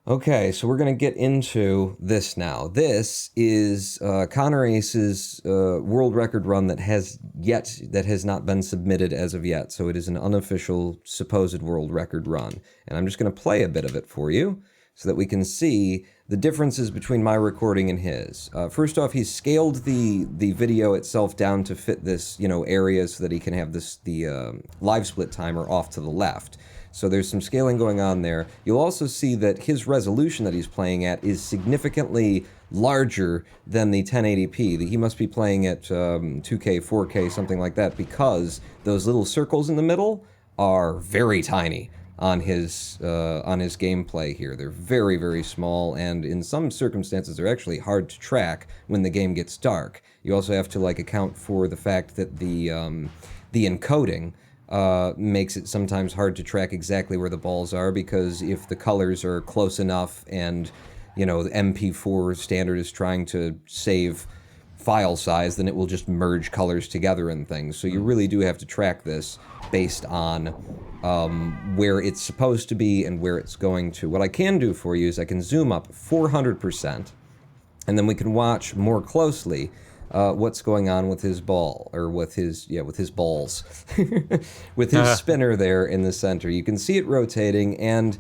Okay, so we're going to get into this now. This is ConnorAce's world record run that has not been submitted as of yet. So it is an unofficial supposed world record run. And I'm just going to play a bit of it for you so that we can see the differences between my recording and his. First off, he's scaled the video itself down to fit this, you know, area so that he can have the live split timer off to the left. So there's some scaling going on there. You'll also see that his resolution that he's playing at is significantly larger than the 1080p. He must be playing at 2K, 4K, something like that, because those little circles in the middle are very tiny on his gameplay here. They're very, very small, and in some circumstances they're actually hard to track when the game gets dark. You also have to like account for the fact that the encoding makes it sometimes hard to track exactly where the balls are, because if the colors are close enough and, you know, the MP4 standard is trying to save file size, then it will just merge colors together and things. So you really do have to track this based on where it's supposed to be and where it's going to. What I can do for you is I can zoom up 400%, and then we can watch more closely what's going on with his ball, or with his balls, with his spinner there in the center. You can see it rotating, and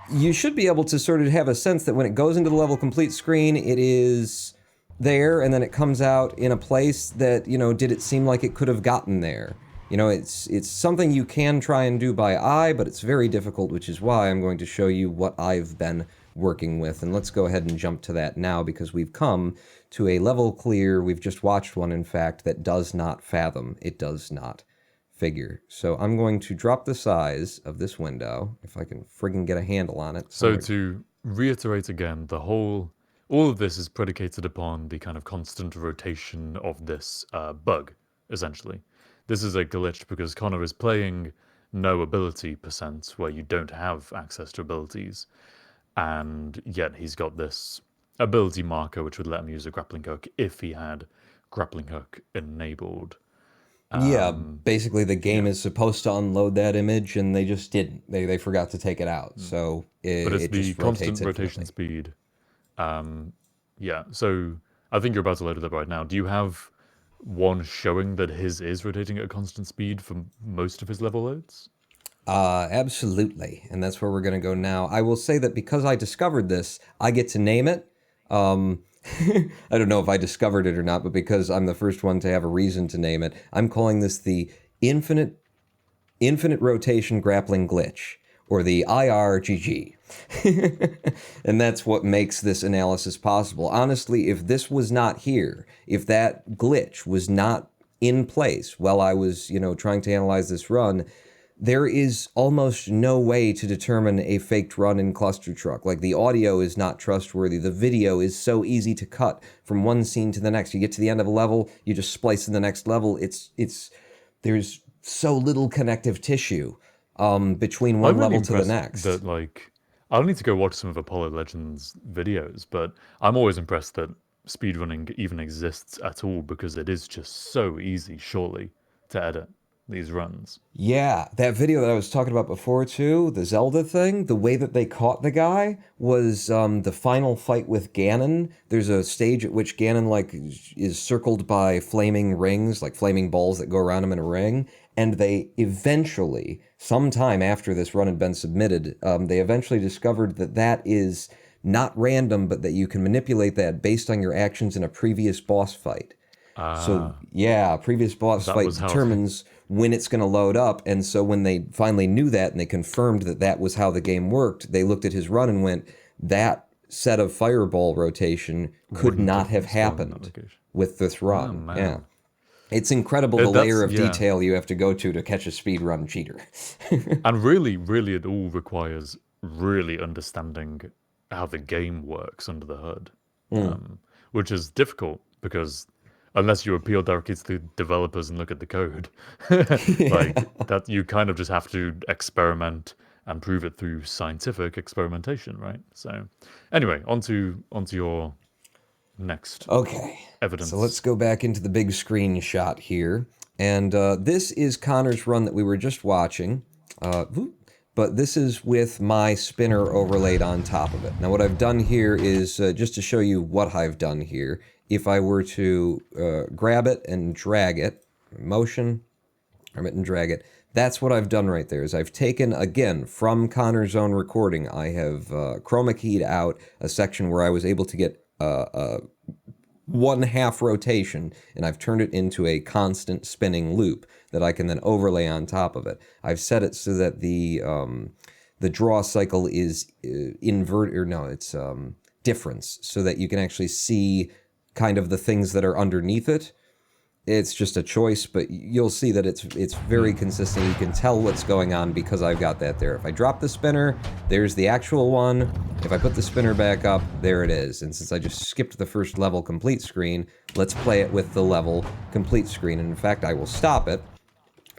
you should be able to sort of have a sense that when it goes into the level complete screen, it is there, and then it comes out in a place that, you know, did it seem like it could have gotten there? You know, it's something you can try and do by eye, but it's very difficult, which is why I'm going to show you what I've been working with. And let's go ahead and jump to that now, because we've come to a level clear. We've just watched one, in fact, that does not fathom. It does not figure. So I'm going to drop the size of this window, if I can friggin' get a handle on it. So to reiterate again, all of this is predicated upon the kind of constant rotation of this bug, essentially. This is a glitch because Connor is playing no ability percent, where you don't have access to abilities, and yet he's got this ability marker which would let him use a grappling hook if he had grappling hook enabled. Yeah, basically the game is supposed to unload that image, and they just didn't. They forgot to take it out, so But it's it the just constant rotates rotation infinitely. speed. Yeah, so I think you're about to load it up right now. Do you have one showing that his is rotating at a constant speed for most of his level loads? Absolutely, and that's where we're going to go now. I will say that because I discovered this, I get to name it. I don't know if I discovered it or not, but because I'm the first one to have a reason to name it, I'm calling this the infinite rotation grappling glitch, or the IRGG. And that's what makes this analysis possible. Honestly, if this was not here, if that glitch was not in place while I was, you know, trying to analyze this run, there is almost no way to determine a faked run in Clustertruck. Like, the audio is not trustworthy. The video is so easy to cut from one scene to the next. You get to the end of a level, you just splice in the next level. There's so little connective tissue between one level to the next. That, like, I'll need to go watch some of Apollo Legends videos, but I'm always impressed that speedrunning even exists at all, because it is just so easy, surely, to edit these runs. Yeah, that video that I was talking about before too, the Zelda thing, the way that they caught the guy was the final fight with Ganon. There's a stage at which Ganon, like, is circled by flaming rings, like flaming balls that go around him in a ring, and they eventually, sometime after this run had been submitted, they eventually discovered that that is not random, but that you can manipulate that based on your actions in a previous boss fight. So, yeah, previous boss fight determines when it's going to load up, and so when they finally knew that and they confirmed that that was how the game worked, they looked at his run and went, that set of fireball rotation could not have happened with this run. Yeah. It's incredible the layer of detail you have to go to catch a speedrun cheater. And really, really, it all requires really understanding how the game works under the hood, which is difficult because unless you appeal directly to the developers and look at the code, like that, you kind of just have to experiment and prove it through scientific experimentation, right? So, anyway, onto your next evidence. So let's go back into the big screen shot here, and this is Connor's run that we were just watching. But this is with my spinner overlaid on top of it. Now what I've done here is, just to show you what I've done here, if I were to grab it and drag it, motion, grab it and drag it, that's what I've done right there, is I've taken, again, from Connor's own recording, I have chroma keyed out a section where I was able to get 1/2 rotation, and I've turned it into a constant spinning loop that I can then overlay on top of it. I've set it so that the draw cycle is difference, so that you can actually see kind of the things that are underneath it. It's just a choice, but you'll see that it's very consistent. You can tell what's going on because I've got that there. If I drop the spinner, there's the actual one. If I put the spinner back up, there it is. And since I just skipped the first level complete screen, let's play it with the level complete screen. And in fact, I will stop it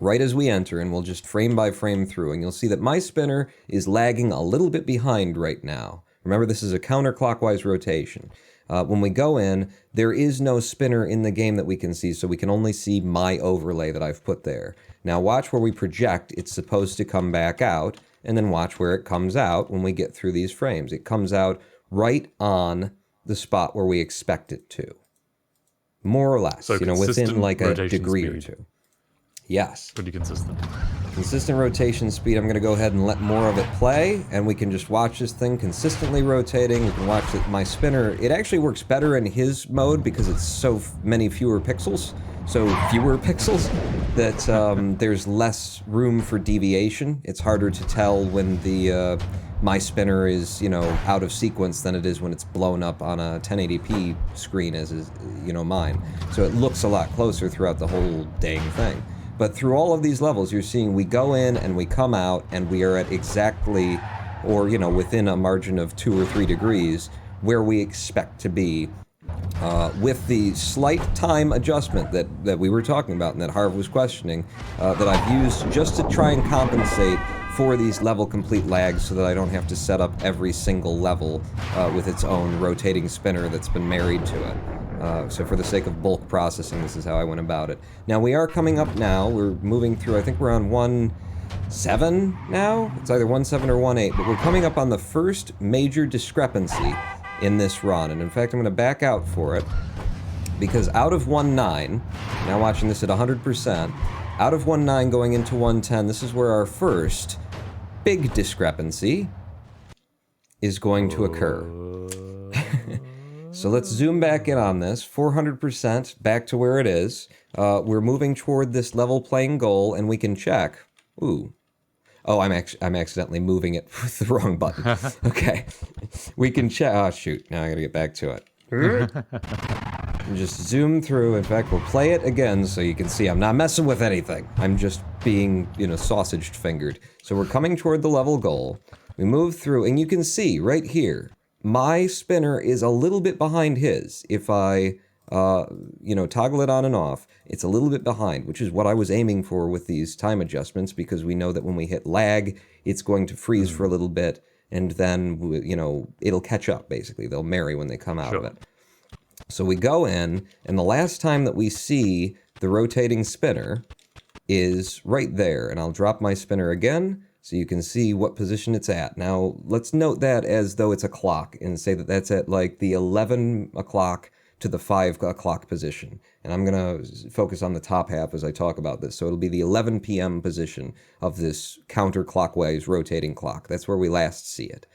right as we enter, and we'll just frame by frame through. And you'll see that my spinner is lagging a little bit behind right now. Remember, this is a counterclockwise rotation. When we go in, there is no spinner in the game that we can see, so we can only see my overlay that I've put there. Now watch where we project, it's supposed to come back out, and then watch where it comes out when we get through these frames. It comes out right on the spot where we expect it to. More or less, So within like a rotation degree speed. or two. Yes. Pretty consistent. Consistent rotation speed. I'm going to go ahead and let more of it play, and we can just watch this thing consistently rotating. We can watch my spinner. It actually works better in his mode because it's so many fewer pixels. That there's less room for deviation. It's harder to tell when the my spinner is, out of sequence than it is when it's blown up on a 1080p screen as is, mine. So it looks a lot closer throughout the whole dang thing. But through all of these levels, you're seeing we go in and we come out, and we are at exactly, or within a margin of 2 or 3 degrees, where we expect to be, with the slight time adjustment that we were talking about and that Harv was questioning, that I've used just to try and compensate for these level complete lags, so that I don't have to set up every single level with its own rotating spinner that's been married to it. So for the sake of bulk processing, this is how I went about it. Now we are coming up now, we're moving through, I think we're on 1.7 now? It's either 1.7 or 1.8, but we're coming up on the first major discrepancy in this run. And in fact, I'm going to back out for it, because out of 1.9, now watching this at 100%, out of 1.9 going into 1.10, this is where our first big discrepancy is going to occur. So let's zoom back in on this, 400% back to where it is. We're moving toward this level playing goal, and we can check. Ooh. Oh, I'm accidentally moving it with the wrong button. Okay. We can check. Oh, shoot. Now I gotta get back to it. And just zoom through. In fact, we'll play it again so you can see I'm not messing with anything. I'm just being, sausage fingered. So we're coming toward the level goal. We move through, and you can see right here, my spinner is a little bit behind his. If I, toggle it on and off, it's a little bit behind, which is what I was aiming for with these time adjustments, because we know that when we hit lag, it's going to freeze for a little bit, and then, it'll catch up, basically. They'll marry when they come out of it. So we go in, and the last time that we see the rotating spinner is right there, and I'll drop my spinner again, so you can see what position it's at. Now, let's note that as though it's a clock, and say that that's at like the 11 o'clock to the 5 o'clock position. And I'm gonna focus on the top half as I talk about this. So it'll be the 11 p.m. position of this counterclockwise rotating clock. That's where we last see it.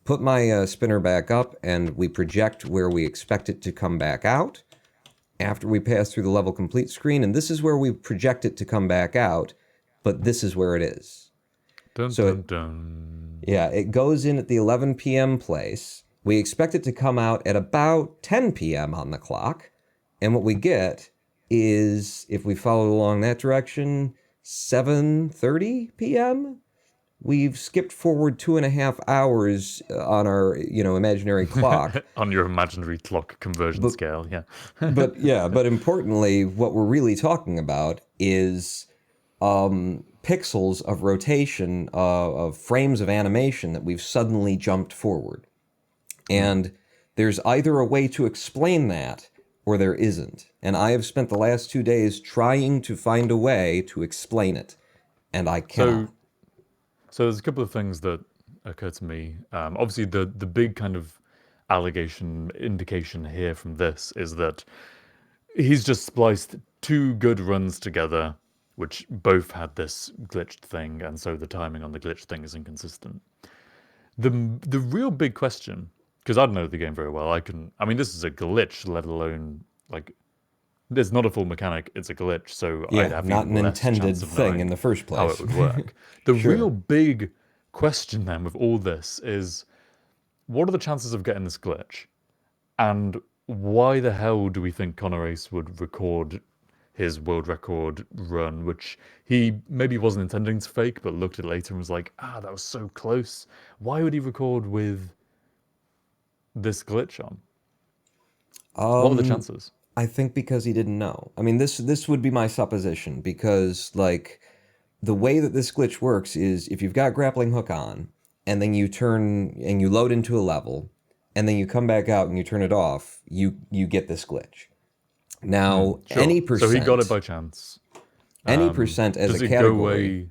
Put my spinner back up, and we project where we expect it to come back out after we pass through the level complete screen. And this is where we project it to come back out, but this is where it is. Dun, So dun, dun. Yeah, it goes in at the 11 p.m. place. We expect it to come out at about 10 p.m. on the clock. And what we get is, if we follow along that direction, 7:30 p.m.? We've skipped forward 2.5 hours on our, imaginary clock. On your imaginary clock conversion scale, yeah. But importantly, what we're really talking about is pixels of rotation, of frames of animation that we've suddenly jumped forward. And there's either a way to explain that, or there isn't. And I have spent the last 2 days trying to find a way to explain it, and I cannot. So there's a couple of things that occur to me. Obviously, the big kind of indication here from this is that he's just spliced 2 good runs together, which both had this glitched thing, and so the timing on the glitched thing is inconsistent. The real big question, because I don't know the game very well. I mean, this is a glitch, let alone like, it's not a full mechanic. It's a glitch, so I'd Yeah, have not even an less intended chance of thing knowing in the first how place. it would work. The Sure. real big question then with all this is, what are the chances of getting this glitch? And why the hell do we think ConnorAce would record his world record run, which he maybe wasn't intending to fake, but looked at it later and was like, that was so close. Why would he record with this glitch on? What are the chances? I think because he didn't know. I mean, this would be my supposition, because like the way that this glitch works is if you've got grappling hook on and then you turn and you load into a level and then you come back out and you turn it off, you get this glitch. Now, Sure. any percent. So he got it by chance. Any percent as Does a it category. go away?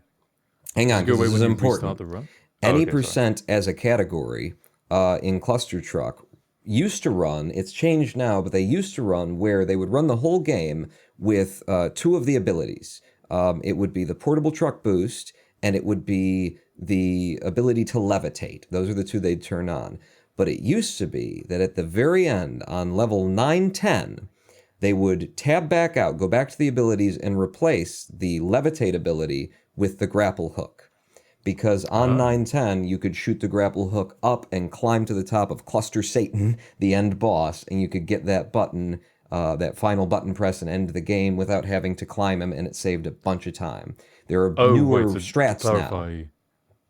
Hang on, Does it go because away this when is you important. restart the run? Any Okay, sorry. percent as a category in Clustertruck used to run, it's changed now, but they used to run where they would run the whole game with two of the abilities. It would be the portable truck boost, and it would be the ability to levitate. Those are the two they'd turn on. But it used to be that at the very end, on level 9-10, they would tab back out, go back to the abilities, and replace the levitate ability with the grapple hook. Because on 9-10, you could shoot the grapple hook up and climb to the top of Cluster Satan, the end boss, and you could get that button, that final button press and end the game without having to climb him, and it saved a bunch of time. There are newer Wait, so strats to clarify, now.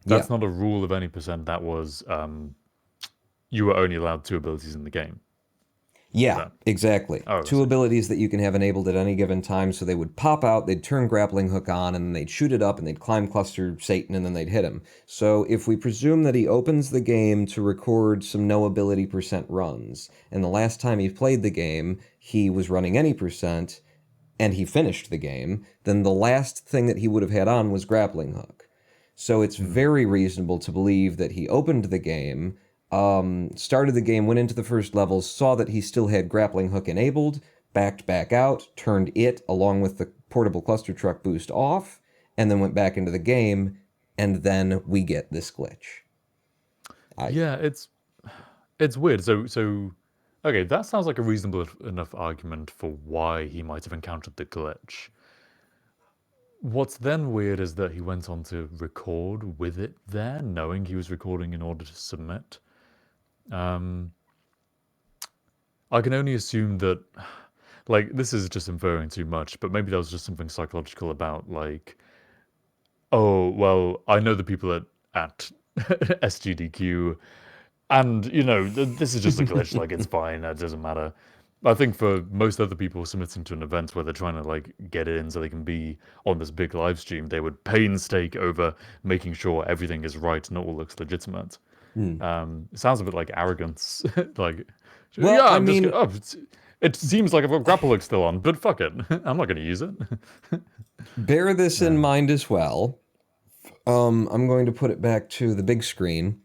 that's not a rule of any percent. That was you were only allowed 2 abilities in the game. Yeah, exactly. Oh, I Two see. abilities that you can have enabled at any given time, so they would pop out, they'd turn grappling hook on, and then they'd shoot it up, and they'd climb Cluster Satan, and then they'd hit him. So if we presume that he opens the game to record some no ability percent runs, and the last time he played the game, he was running any percent, and he finished the game, then the last thing that he would have had on was grappling hook. So it's very reasonable to believe that he opened the game, started the game, went into the first level, saw that he still had grappling hook enabled, backed back out, turned it along with the portable cluster truck boost off, and then went back into the game, and then we get this glitch. Yeah, it's weird. So okay, that sounds like a reasonable enough argument for why he might have encountered the glitch. What's then weird is that he went on to record with it there, knowing he was recording in order to submit. I can only assume that, like, this is just inferring too much, but maybe there was just something psychological about, like, oh, well, I know the people at SGDQ, and, you know, this is just a glitch, like, it's fine, it doesn't matter. I think for most other people submitting to an event where they're trying to, like, get it in so they can be on this big live stream, they would painstake over making sure everything is right and it all looks legitimate. It sounds a bit like arrogance. Like, Well, yeah, I I'm just mean- gonna, it seems like I've got grapple hook still on, but fuck it. I'm not going to use it. Bear this in mind as well. I'm going to put it back to the big screen,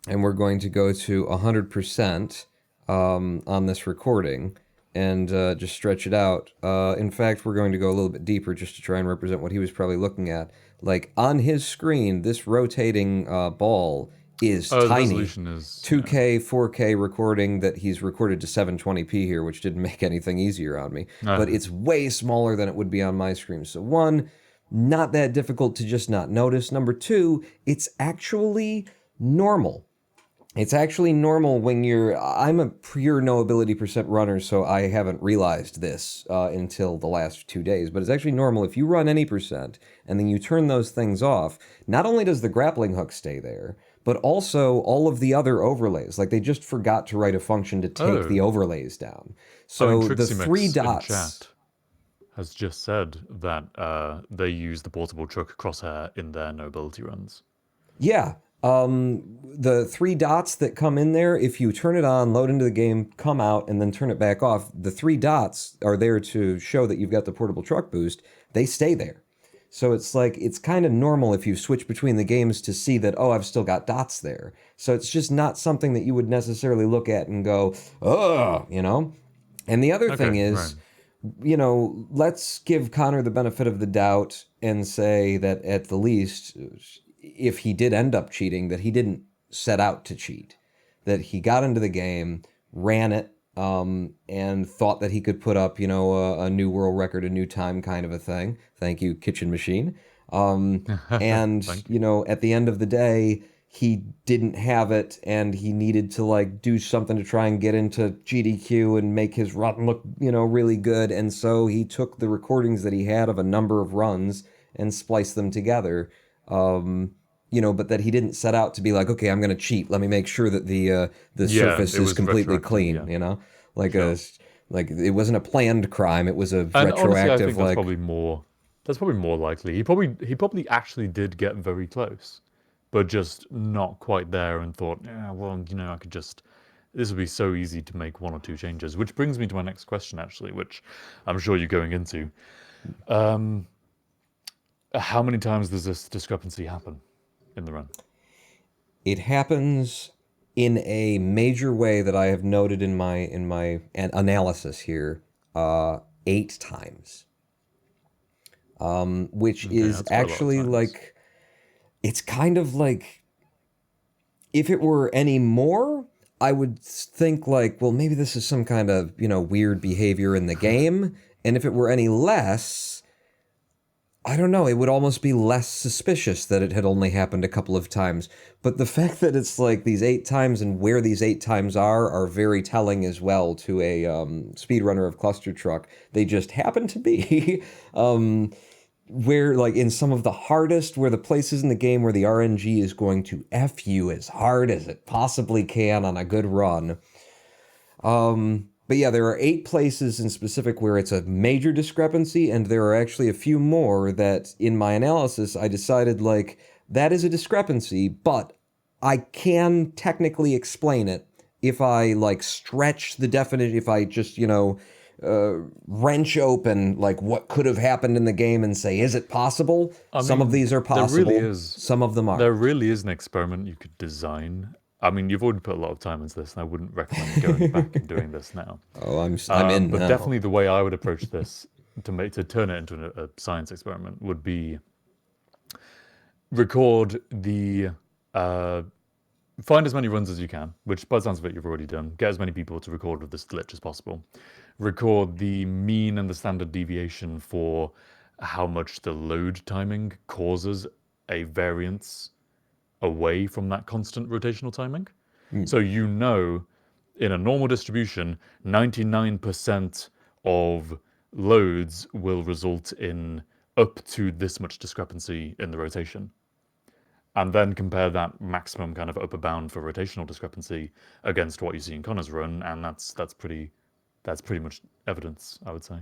and we're going to go to 100% on this recording and just stretch it out. In fact, we're going to go a little bit deeper just to try and represent what he was probably looking at. Like, on his screen, this rotating ball is The tiny. resolution is 2K, 4K recording that he's recorded to 720p here, which didn't make anything easier on me. But it's way smaller than it would be on my screen. So one, not that difficult to just not notice. Number two, it's actually normal. It's actually normal when I'm a pure no ability percent runner, so I haven't realized this until the last 2 days, but it's actually normal if you run any percent and then you turn those things off, not only does the grappling hook stay there, but also all of the other overlays. Like, they just forgot to write a function to take the overlays down. So the Trixie 3 Mix in dots... chat has just said that they use the portable truck crosshair in their nobility runs. Yeah. The 3 dots that come in there, if you turn it on, load into the game, come out, and then turn it back off, the 3 dots are there to show that you've got the portable truck boost. They stay there. So it's like, it's kind of normal if you switch between the games to see that, oh, I've still got dots there. So it's just not something that you would necessarily look at and go, oh, you know? And the other thing is, you know, let's give Connor the benefit of the doubt and say that at the least, if he did end up cheating, that he didn't set out to cheat. that he got into the game, ran it, and thought that he could put up, you know, a new world record, a new time kind of a thing. Thank you, Kitchen Machine. And, you know, at the end of the day, he didn't have it, and he needed to, like, do something to try and get into GDQ and make his run look, you know, really good. And so he took the recordings that he had of a number of runs and spliced them together. You know, but that he didn't set out to be like, okay, I'm going to cheat. Let me make sure that the surface it is was completely retroactive, clean. yeah. You know, like Sure. like it wasn't a planned crime. It was a And honestly, I retroactive. think that's probably more. That's probably more likely. He probably actually did get very close, but just not quite there, and thought, yeah, well, you know, I could just. This would be so easy to make one or two changes. Which brings me to my next question, actually, which I'm sure you're going into. How many times does this discrepancy happen in the run? It happens in a major way that I have noted in my analysis here, 8 times, which Okay, is that's quite a lot of actually times. like, it's kind of like, if it were any more, I would think like, well, maybe this is some kind of, you know, weird behavior in the game, and if it were any less, I don't know, it would almost be less suspicious that it had only happened a couple of times. But the fact that it's like these 8 times and where these 8 times are very telling as well to a speedrunner of Clustertruck. They just happen to be where, like, in some of the hardest, where the places in the game where the RNG is going to F you as hard as it possibly can on a good run. But yeah, there are 8 places in specific where it's a major discrepancy, and there are actually a few more that, in my analysis, I decided, like, that is a discrepancy, but I can technically explain it if I, like, stretch the definition, if I just, you know, wrench open, like, what could have happened in the game and say, is it possible? Some of these are possible, There really is. some of them are. There really is an experiment you could design. I mean, you've already put a lot of time into this, and I wouldn't recommend going back and doing this now. Oh, I'm in But now. definitely the way I would approach this to turn it into a science experiment would be record the find as many runs as you can, which by the sounds of it you've already done. Get as many people to record with this glitch as possible. Record the mean and the standard deviation for how much the load timing causes a variance away from that constant rotational timing. So you know, in a normal distribution, 99% of loads will result in up to this much discrepancy in the rotation. And then compare that maximum kind of upper bound for rotational discrepancy against what you see in Connor's run, and that's pretty much evidence, I would say.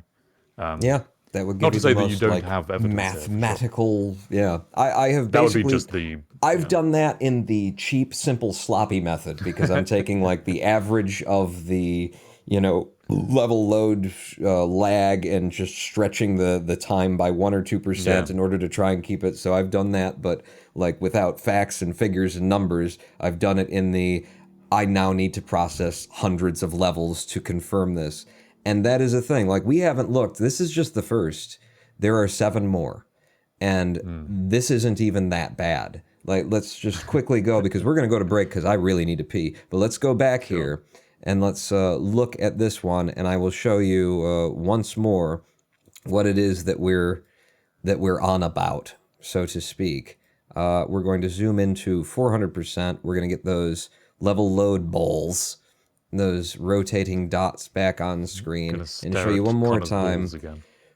Yeah, that would give Not to you say the that you most, don't like, have evidence here, for sure. mathematical. Yeah, I have That would be basically. just the. I've done that in the cheap, simple, sloppy method, because I'm taking, like, the average of the, you know, level load lag and just stretching the time by 1 or 2% in order to try and keep it. So I've done that, but, like, without facts and figures and numbers. I've done it in the, I now need to process hundreds of levels to confirm this. And that is a thing. Like, we haven't looked. This is just the first. There are 7 more. And this isn't even that bad. Like, let's just quickly go, because we're going to go to break because I really need to pee. But let's go back here and let's look at this one, and I will show you once more what it is that we're on about, so to speak. We're going to zoom into 400%. We're going to get those level load balls, those rotating dots back on screen, and show you one more time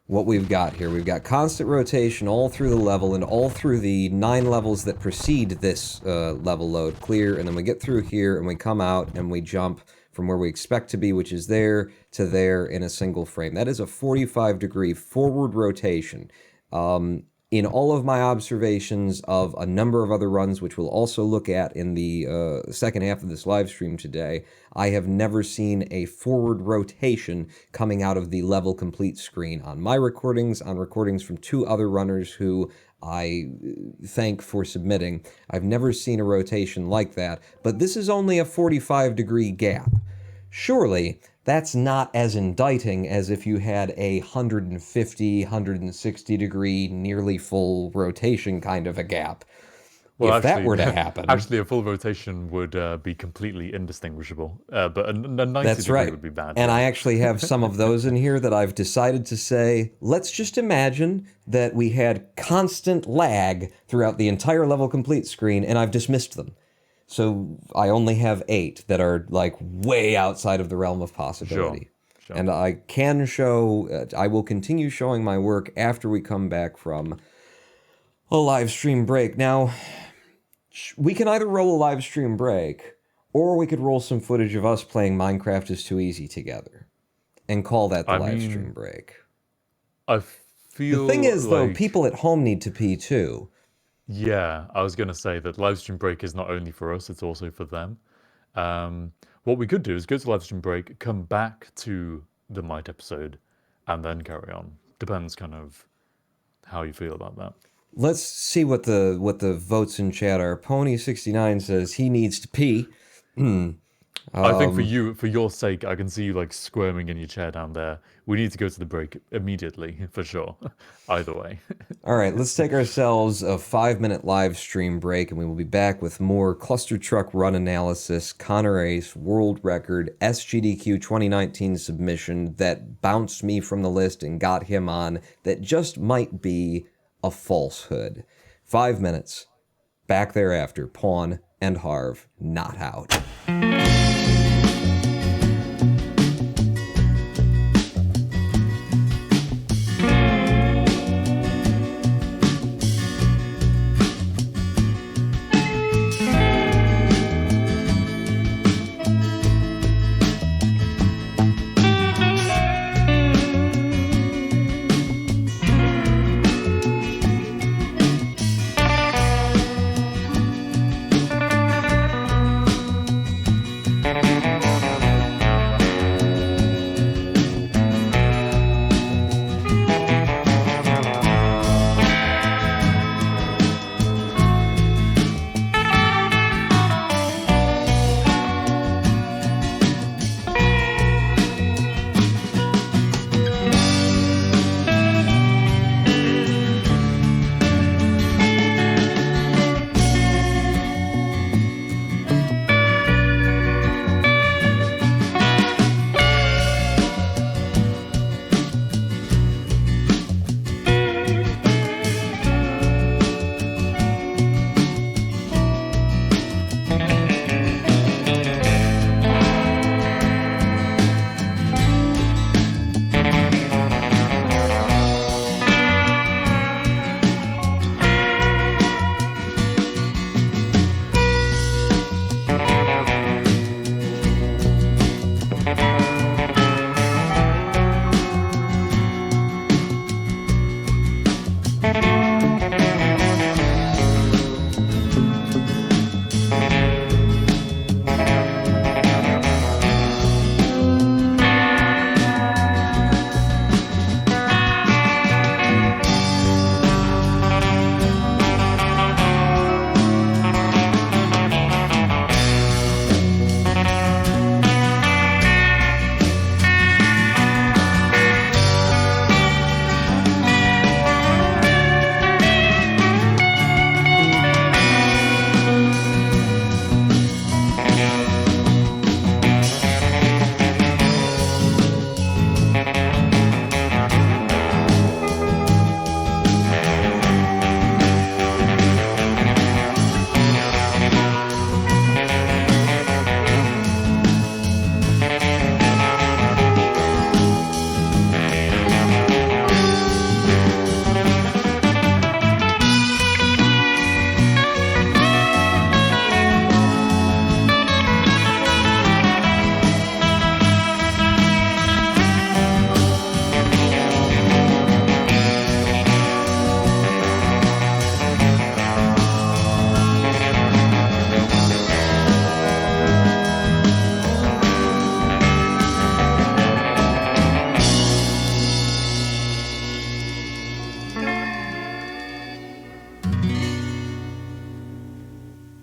what we've got here. We've got constant rotation all through the level and all through the 9 levels that precede this level load clear, and then we get through here and we come out and we jump from where we expect to be, which is there to there in a single frame. That is a 45-degree forward rotation. In all of my observations of a number of other runs, which we'll also look at in the second half of this live stream today, I have never seen a forward rotation coming out of the level complete screen on my recordings, on recordings from 2 other runners who I thank for submitting. I've never seen a rotation like that, but this is only a 45-degree gap. Surely that's not as indicting as if you had a 150, 160 degree, nearly full rotation kind of a gap. if that were to happen. Actually, a full rotation would be completely indistinguishable, but a 90 That's degree right. would be bad. And I actually have some of those in here that I've decided to say, let's just imagine that we had constant lag throughout the entire level complete screen, and I've dismissed them. So I only have 8 that are like way outside of the realm of possibility. Sure. And I can show, I will continue showing my work after we come back from a live stream break. Now, we can either roll a live stream break, or we could roll some footage of us playing Minecraft is Too Easy together and call that the live stream break. I feel the thing is, like, though, people at home need to pee too. Yeah, I was going to say that live stream break is not only for us, it's also for them. What we could do is go to live stream break, come back to the Might episode, and then carry on. Depends kind of how you feel about that. Let's see what the votes in chat are. Pony69 says he needs to pee. I think for your sake, I can see you like squirming in your chair down there. We need to go to the break immediately, for sure. Either way. All right, let's take ourselves a 5-minute live stream break, and we will be back with more Clustertruck run analysis, ConnorAce, world record, SGDQ 2019 submission that bounced me from the list and got him on that just might be a falsehood. 5 minutes. Back thereafter. Pawn and Harv not out.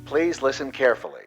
Please listen carefully.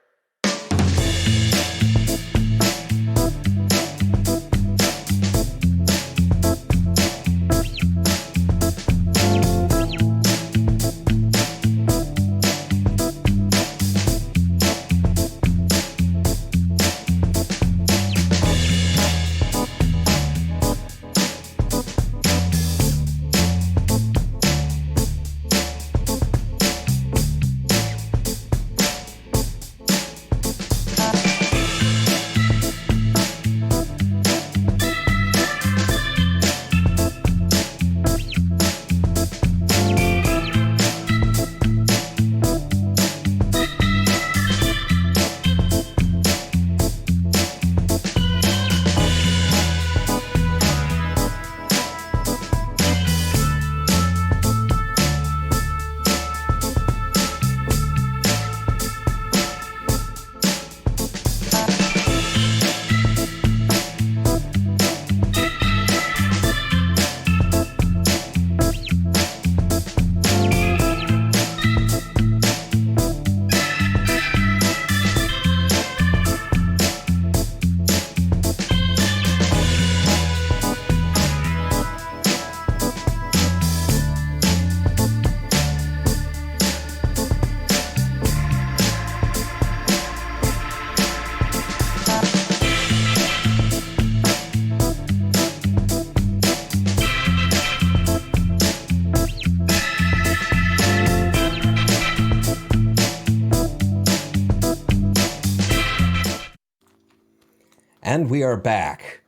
And we are back.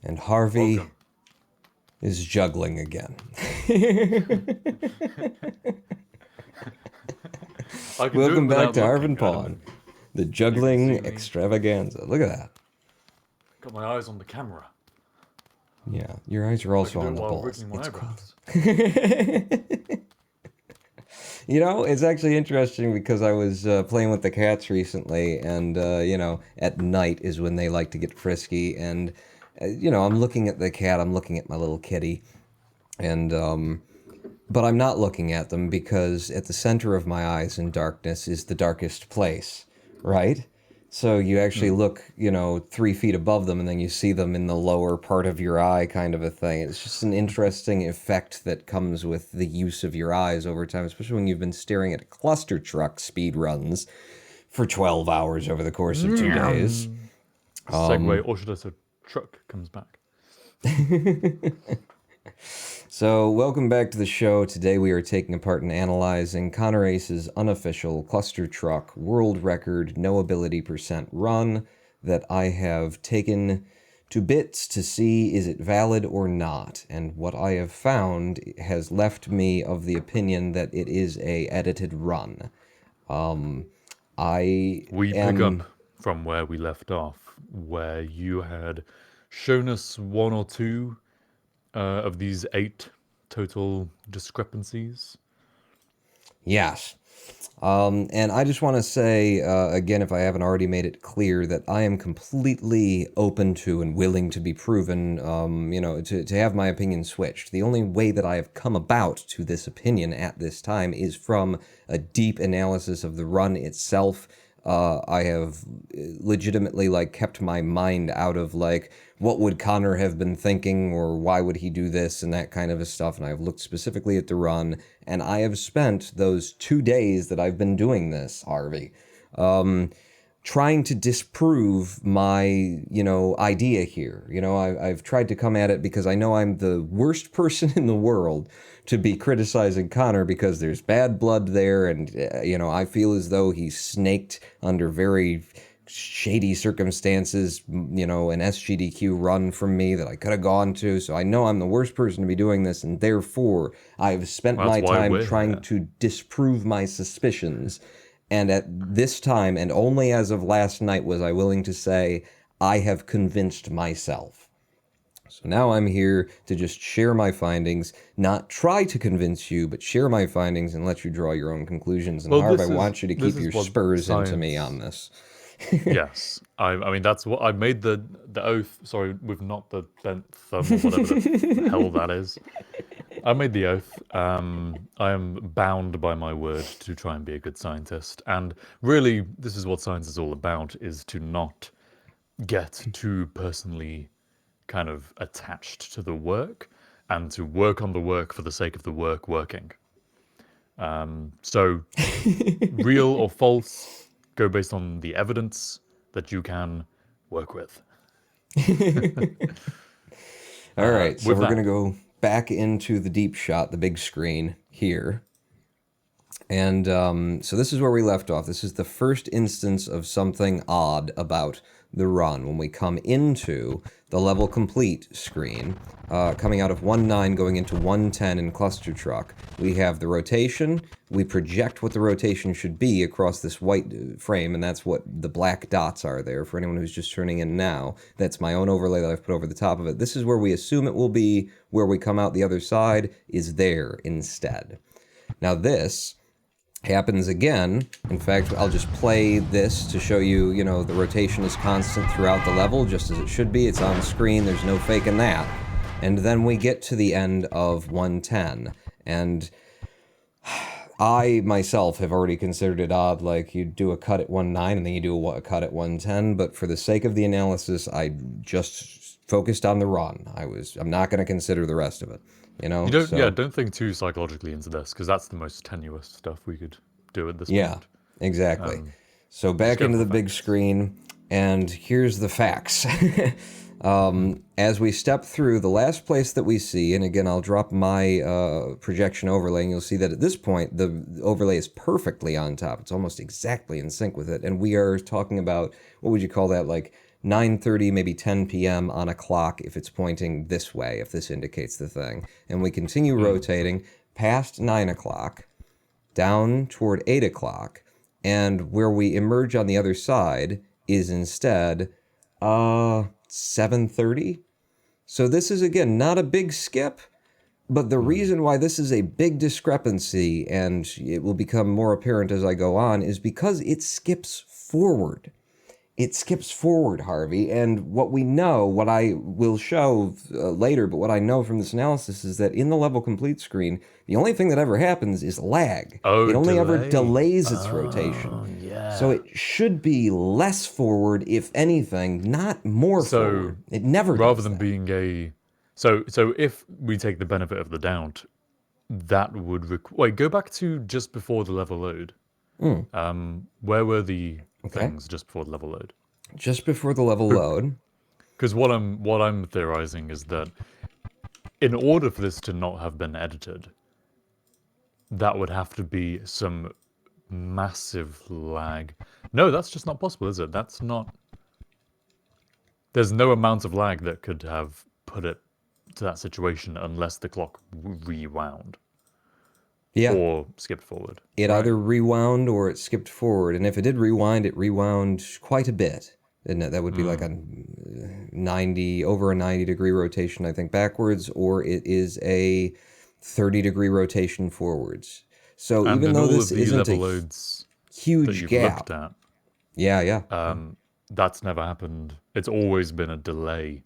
And Harvey is juggling again. Welcome back to Harv Pawn, the juggling extravaganza. Look at that. Got my eyes on the camera. Yeah, your eyes are also on the balls. Wriggling my eyebrows. You know, it's actually interesting because I was playing with the cats recently, and, you know, at night is when they like to get frisky, and, you know, I'm looking at the cat, I'm looking at my little kitty, and, but I'm not looking at them because at the center of my eyes in darkness is the darkest place, right? So you actually look, you know, 3 feet above them and then you see them in the lower part of your eye kind of a thing. It's just an interesting effect that comes with the use of your eyes over time, especially when you've been staring at Clustertruck speedruns for 12 hours over the course of 2 days. Segue, or should I say truck comes back. So, welcome back to the show. Today we are taking apart and analyzing ConnorAce's unofficial Clustertruck world record noability % run that I have taken to bits to see is it valid or not. And what I have found has left me of the opinion that it is a edited run. We pick up from where we left off, where you had shown us 1 or 2 of these 8 total discrepancies. Yes. And I just want to say, again, if I haven't already made it clear, that I am completely open to and willing to be proven, you know, to have my opinion switched. The only way that I have come about to this opinion at this time is from a deep analysis of the run itself. I have legitimately, like, kept my mind out of, like, what would Connor have been thinking, or why would he do this, and that kind of stuff, and I've looked specifically at the run, and I have spent those 2 days that I've been doing this, Harvey, trying to disprove my, you know, idea here. You know, I've tried to come at it because I know I'm the worst person in the world to be criticizing Connor because there's bad blood there, and, you know, I feel as though he snaked under very shady circumstances, you know, an SGDQ run from me that I could have gone to, so I know I'm the worst person to be doing this, and therefore I've spent my time trying to disprove my suspicions. And at this time, and only as of last night, was I willing to say, I have convinced myself. So now I'm here to just share my findings, not try to convince you, but share my findings and let you draw your own conclusions. And Harv, I want you to keep your spurs into me on this. Yes, I mean, that's what I made the oath. Sorry, with not the bent thumb or whatever the hell that is. I made the oath. I am bound by my word to try and be a good scientist. And really, this is what science is all about, is to not get too personally kind of attached to the work and to work on the work for the sake of the work working. So real or false, go based on the evidence that you can work with. All right, so we're going to go back into the deep shot, the big screen here. And so this is where we left off. This is the first instance of something odd about the run. When we come into the level complete screen, coming out of 1.9 going into 1.10 in Clustertruck, we have the rotation. We project what the rotation should be across this white frame, and that's what the black dots are there for anyone who's just turning in now. That's my own overlay that I've put over the top of it. This is where we assume it will be. Where we come out the other side is there instead. Now this happens again. In fact, I'll just play this to show you, you know, the rotation is constant throughout the level, just as it should be. It's on screen, there's no faking that. And then we get to the end of 1.10, and I myself have already considered it odd, like you do a cut at 1.9 and then you do a cut at 1.10, but for the sake of the analysis, I just focused on the run. I'm not going to consider the rest of it. You know, don't think too psychologically into this, because that's the most tenuous stuff we could do at this point. Yeah, exactly. So back into the big screen, and here's the facts. As we step through, the last place that we see, and again, I'll drop my projection overlay, and you'll see that at this point, the overlay is perfectly on top. It's almost exactly in sync with it, and we are talking about, what would you call that, like 9:30, maybe 10 p.m. on a clock if it's pointing this way, if this indicates the thing. And we continue rotating past 9 o'clock, down toward 8 o'clock, and where we emerge on the other side is instead 7:30. So this is, again, not a big skip, but the reason why this is a big discrepancy, and it will become more apparent as I go on, is because it skips forward. It skips forward, Harvey, and what we know, what I will show later, but what I know from this analysis is that in the level complete screen, the only thing that ever happens is lag. Oh, it only ever delay. delays its rotation. Yeah. So it should be less forward, if anything, not more forward. It never rather does than that. being a so if we take the benefit of the doubt, that would wait, go back to just before the level load. Where were the things just before the level load? Just before the level load. Because what I'm theorizing is that in order for this to not have been edited, that would have to be some massive lag. No, that's just not possible, is it? That's not. There's no amount of lag that could have put it to that situation unless the clock rewound. Yeah. Or skipped forward. It either rewound or it skipped forward. And if it did rewind, it rewound quite a bit. And that would be like a 90, over a 90-degree rotation, I think, backwards, or it is a 30-degree rotation forwards. So And even in though all this of the isn't level a loads that huge you've gap. looked at, Yeah. that's never happened. It's always been a delay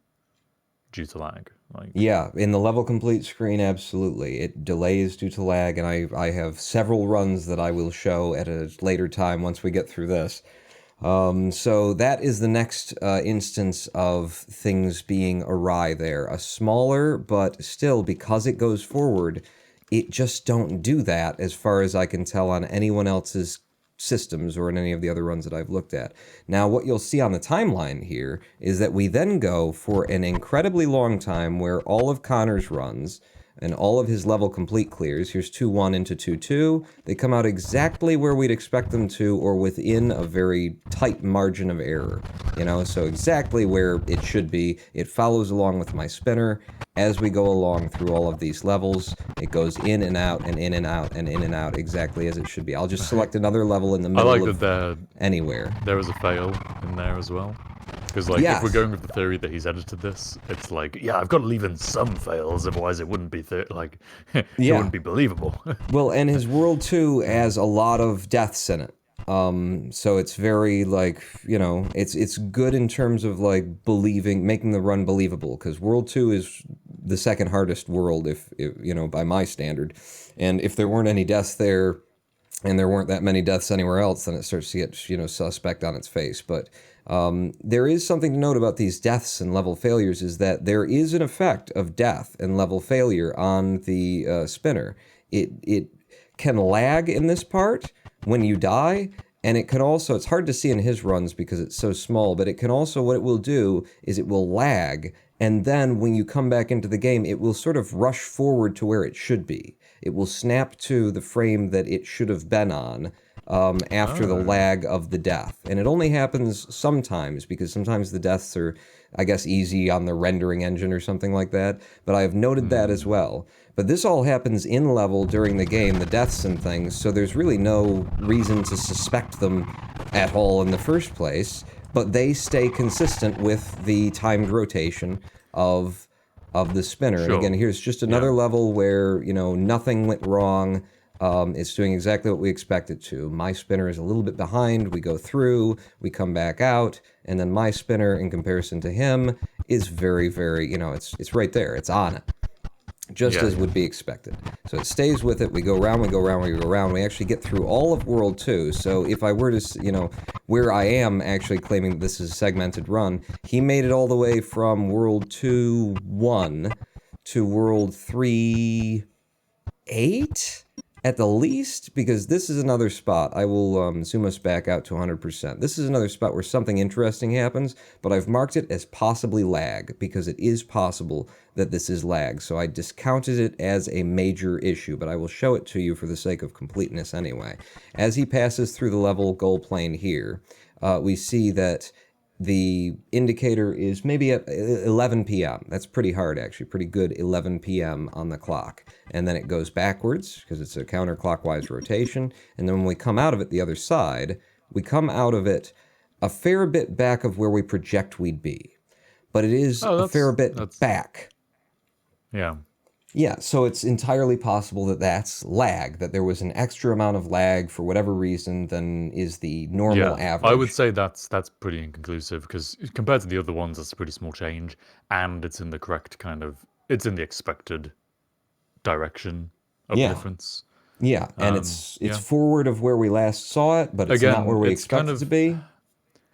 due to lag. Yeah, in the level complete screen, absolutely. It delays due to lag, and I have several runs that I will show at a later time once we get through this. So that is the next instance of things being awry there. A smaller, but still, because it goes forward, it just don't do that as far as I can tell on anyone else's systems or in any of the other runs that I've looked at. Now, what you'll see on the timeline here is that we then go for an incredibly long time where all of Connor's runs and all of his level complete clears, here's 2-1 into 2-2, they come out exactly where we'd expect them to, or within a very tight margin of error, so exactly where it should be. It follows along with my spinner as we go along through all of these levels. It goes in and out and in and out and in and out exactly as it should be. I'll just select another level in the middle of anywhere. There was a fail in there as well. Because, if we're going with the theory that he's edited this, it's like, yeah, I've got to leave in some fails, otherwise it wouldn't be, it wouldn't be believable. Well, and his World 2 has a lot of deaths in it. So it's very, it's good in terms of, making the run believable, because World 2 is the second hardest world, if by my standard. And if there weren't any deaths there, and there weren't that many deaths anywhere else, then it starts to get, suspect on its face. But there is something to note about these deaths and level failures, is that there is an effect of death and level failure on the spinner. It can lag in this part when you die, and it can also, it's hard to see in his runs because it's so small, but it can also, what it will do is it will lag, and then when you come back into the game, it will sort of rush forward to where it should be. It will snap to the frame that it should have been on after the lag of the death. And it only happens sometimes, because sometimes the deaths are, I guess, easy on the rendering engine or something like that. But I have noted that as well. But this all happens in level during the game, the deaths and things, so there's really no reason to suspect them at all in the first place. But they stay consistent with the timed rotation of the spinner. Sure. And again, here's just another level where, nothing went wrong. It's doing exactly what we expect it to. My spinner is a little bit behind. We go through, we come back out, and then my spinner, in comparison to him, is very, very, it's right there. It's on it. Just as would be expected. So it stays with it. We go round, we go round, we go round. We actually get through all of World 2. So if I were to, where I am actually claiming that this is a segmented run, he made it all the way from World 2-1 to World 3-8 at the least, because this is another spot. I will zoom us back out to 100%. This is another spot where something interesting happens, but I've marked it as possibly lag, because it is possible that this is lag. So I discounted it as a major issue, but I will show it to you for the sake of completeness anyway. As he passes through the level goal plane here, we see that the indicator is maybe at 11 p.m. That's pretty hard, actually. Pretty good 11 p.m. on the clock. And then it goes backwards because it's a counterclockwise rotation. And then when we come out of it the other side, we come out of it a fair bit back of where we project we'd be. But it is a fair bit back. Yeah. Yeah, so it's entirely possible that that's lag, that there was an extra amount of lag for whatever reason than is the normal average. I would say that's pretty inconclusive because compared to the other ones, that's a pretty small change, and it's in the correct it's in the expected direction of difference. Yeah, and it's forward of where we last saw it, but it's not where we expect it to be.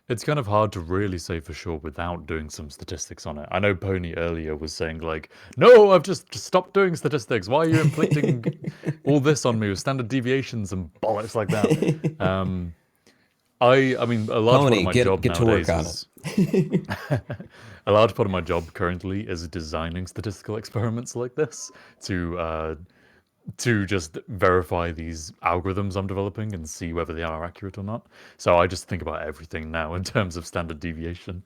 It's kind of hard to really say for sure without doing some statistics on it. I know Pony earlier was saying like, no, I've just stopped doing statistics. Why are you inflicting all this on me with standard deviations and bollocks like that? I mean, a large part of my job nowadays a large part of my job currently is designing statistical experiments like this to just verify these algorithms I'm developing and see whether they are accurate or not. So I just think about everything now in terms of standard deviation.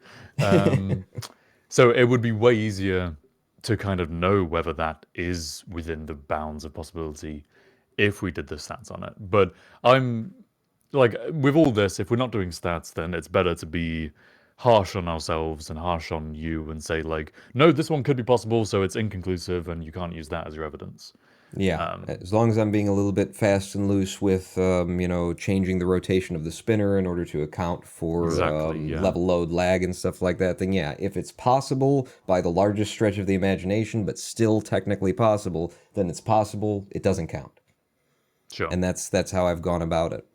So it would be way easier to kind of know whether that is within the bounds of possibility if we did the stats on it. But I'm like, with all this, if we're not doing stats, then it's better to be harsh on ourselves and harsh on you and say like, no, this one could be possible, so it's inconclusive and you can't use that as your evidence. Yeah, as long as I'm being a little bit fast and loose with, you know, changing the rotation of the spinner in order to account for level load lag and stuff like that, then yeah, if it's possible by the largest stretch of the imagination, but still technically possible, then it's possible, it doesn't count. Sure. And that's how I've gone about it.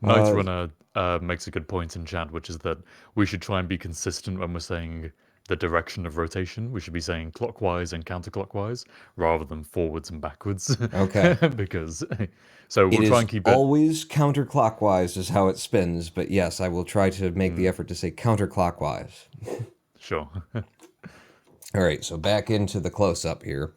Night Runner makes a good point in chat, which is that we should try and be consistent when we're saying the direction of rotation. We should be saying clockwise and counterclockwise rather than forwards and backwards. Okay. Because so we'll try and keep it always counterclockwise is how it spins, but yes, I will try to make the effort to say counterclockwise. Sure. All right, so back into the close-up here.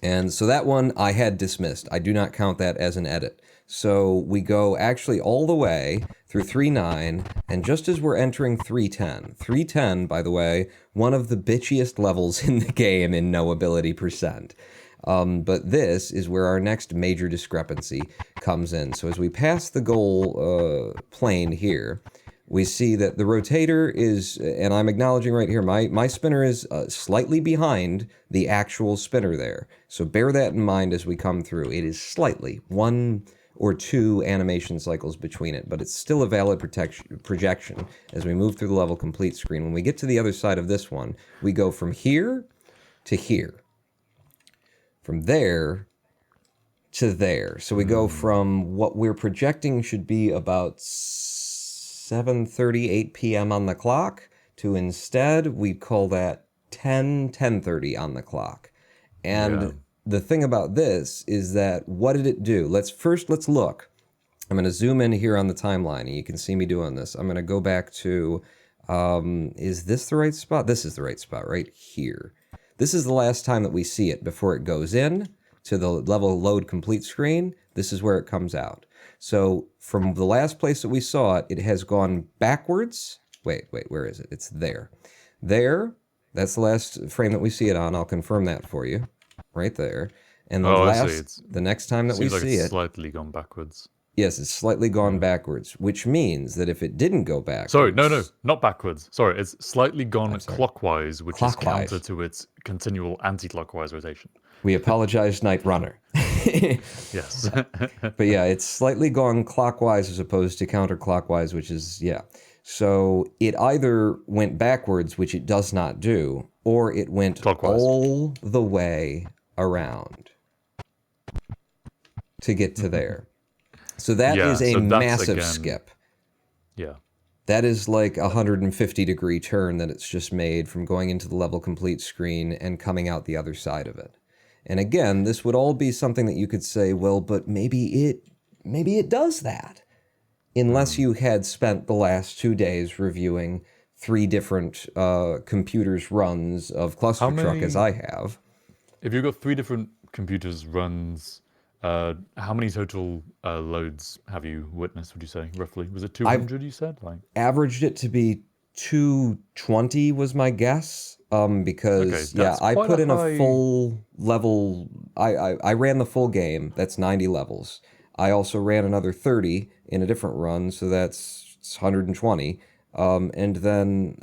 And so that one I had dismissed. I do not count that as an edit. So we go actually all the way through 3.9, and just as we're entering 3.10. 3.10, by the way, one of the bitchiest levels in the game in knowability percent. But this is where our next major discrepancy comes in. So as we pass the goal plane here, we see that the rotator is, and I'm acknowledging right here, my spinner is slightly behind the actual spinner there. So bear that in mind as we come through. It is slightly, 1 or 2 animation cycles between it, but it's still a valid projection as we move through the level complete screen. When we get to the other side of this one, we go from here to here. From there to there. So we go from what we're projecting should be about 7:38 p.m. on the clock to instead we call that 10:30 on the clock. And the thing about this is that what did it do? Let's look. I'm going to zoom in here on the timeline and you can see me doing this. I'm going to go back to, is this the right spot? This is the right spot right here. This is the last time that we see it before it goes in to the level load complete screen. This is where it comes out. So from the last place that we saw it, it has gone backwards. Wait, where is it? It's there. There, that's the last frame that we see it on. I'll confirm that for you. Right there. And the next time that we see it, slightly gone backwards. Yes, it's slightly gone backwards, which means that if it didn't go backwards... Sorry, no, not backwards. Sorry, it's slightly gone clockwise, which is counter to its continual anti-clockwise rotation. We apologize, Night Runner. Yes. But yeah, it's slightly gone clockwise as opposed to counterclockwise, which is, So it either went backwards, which it does not do, or it went clockwise all the way around to get to there. So that is a massive skip. Yeah. That is like a 150-degree turn that it's just made from going into the level complete screen and coming out the other side of it. And again, this would all be something that you could say, well, but maybe it does that. Unless you had spent the last 2 days reviewing 3 different computers' runs of Clustertruck, as I have. If you've got 3 different computers' runs, how many total loads have you witnessed, would you say, roughly? Was it 200, you said? Averaged it to be 220 was my guess. Because Okay, that's I quite put a in a high- full level. I ran the full game. That's 90 levels. I also ran another 30 in a different run, so that's 120. And then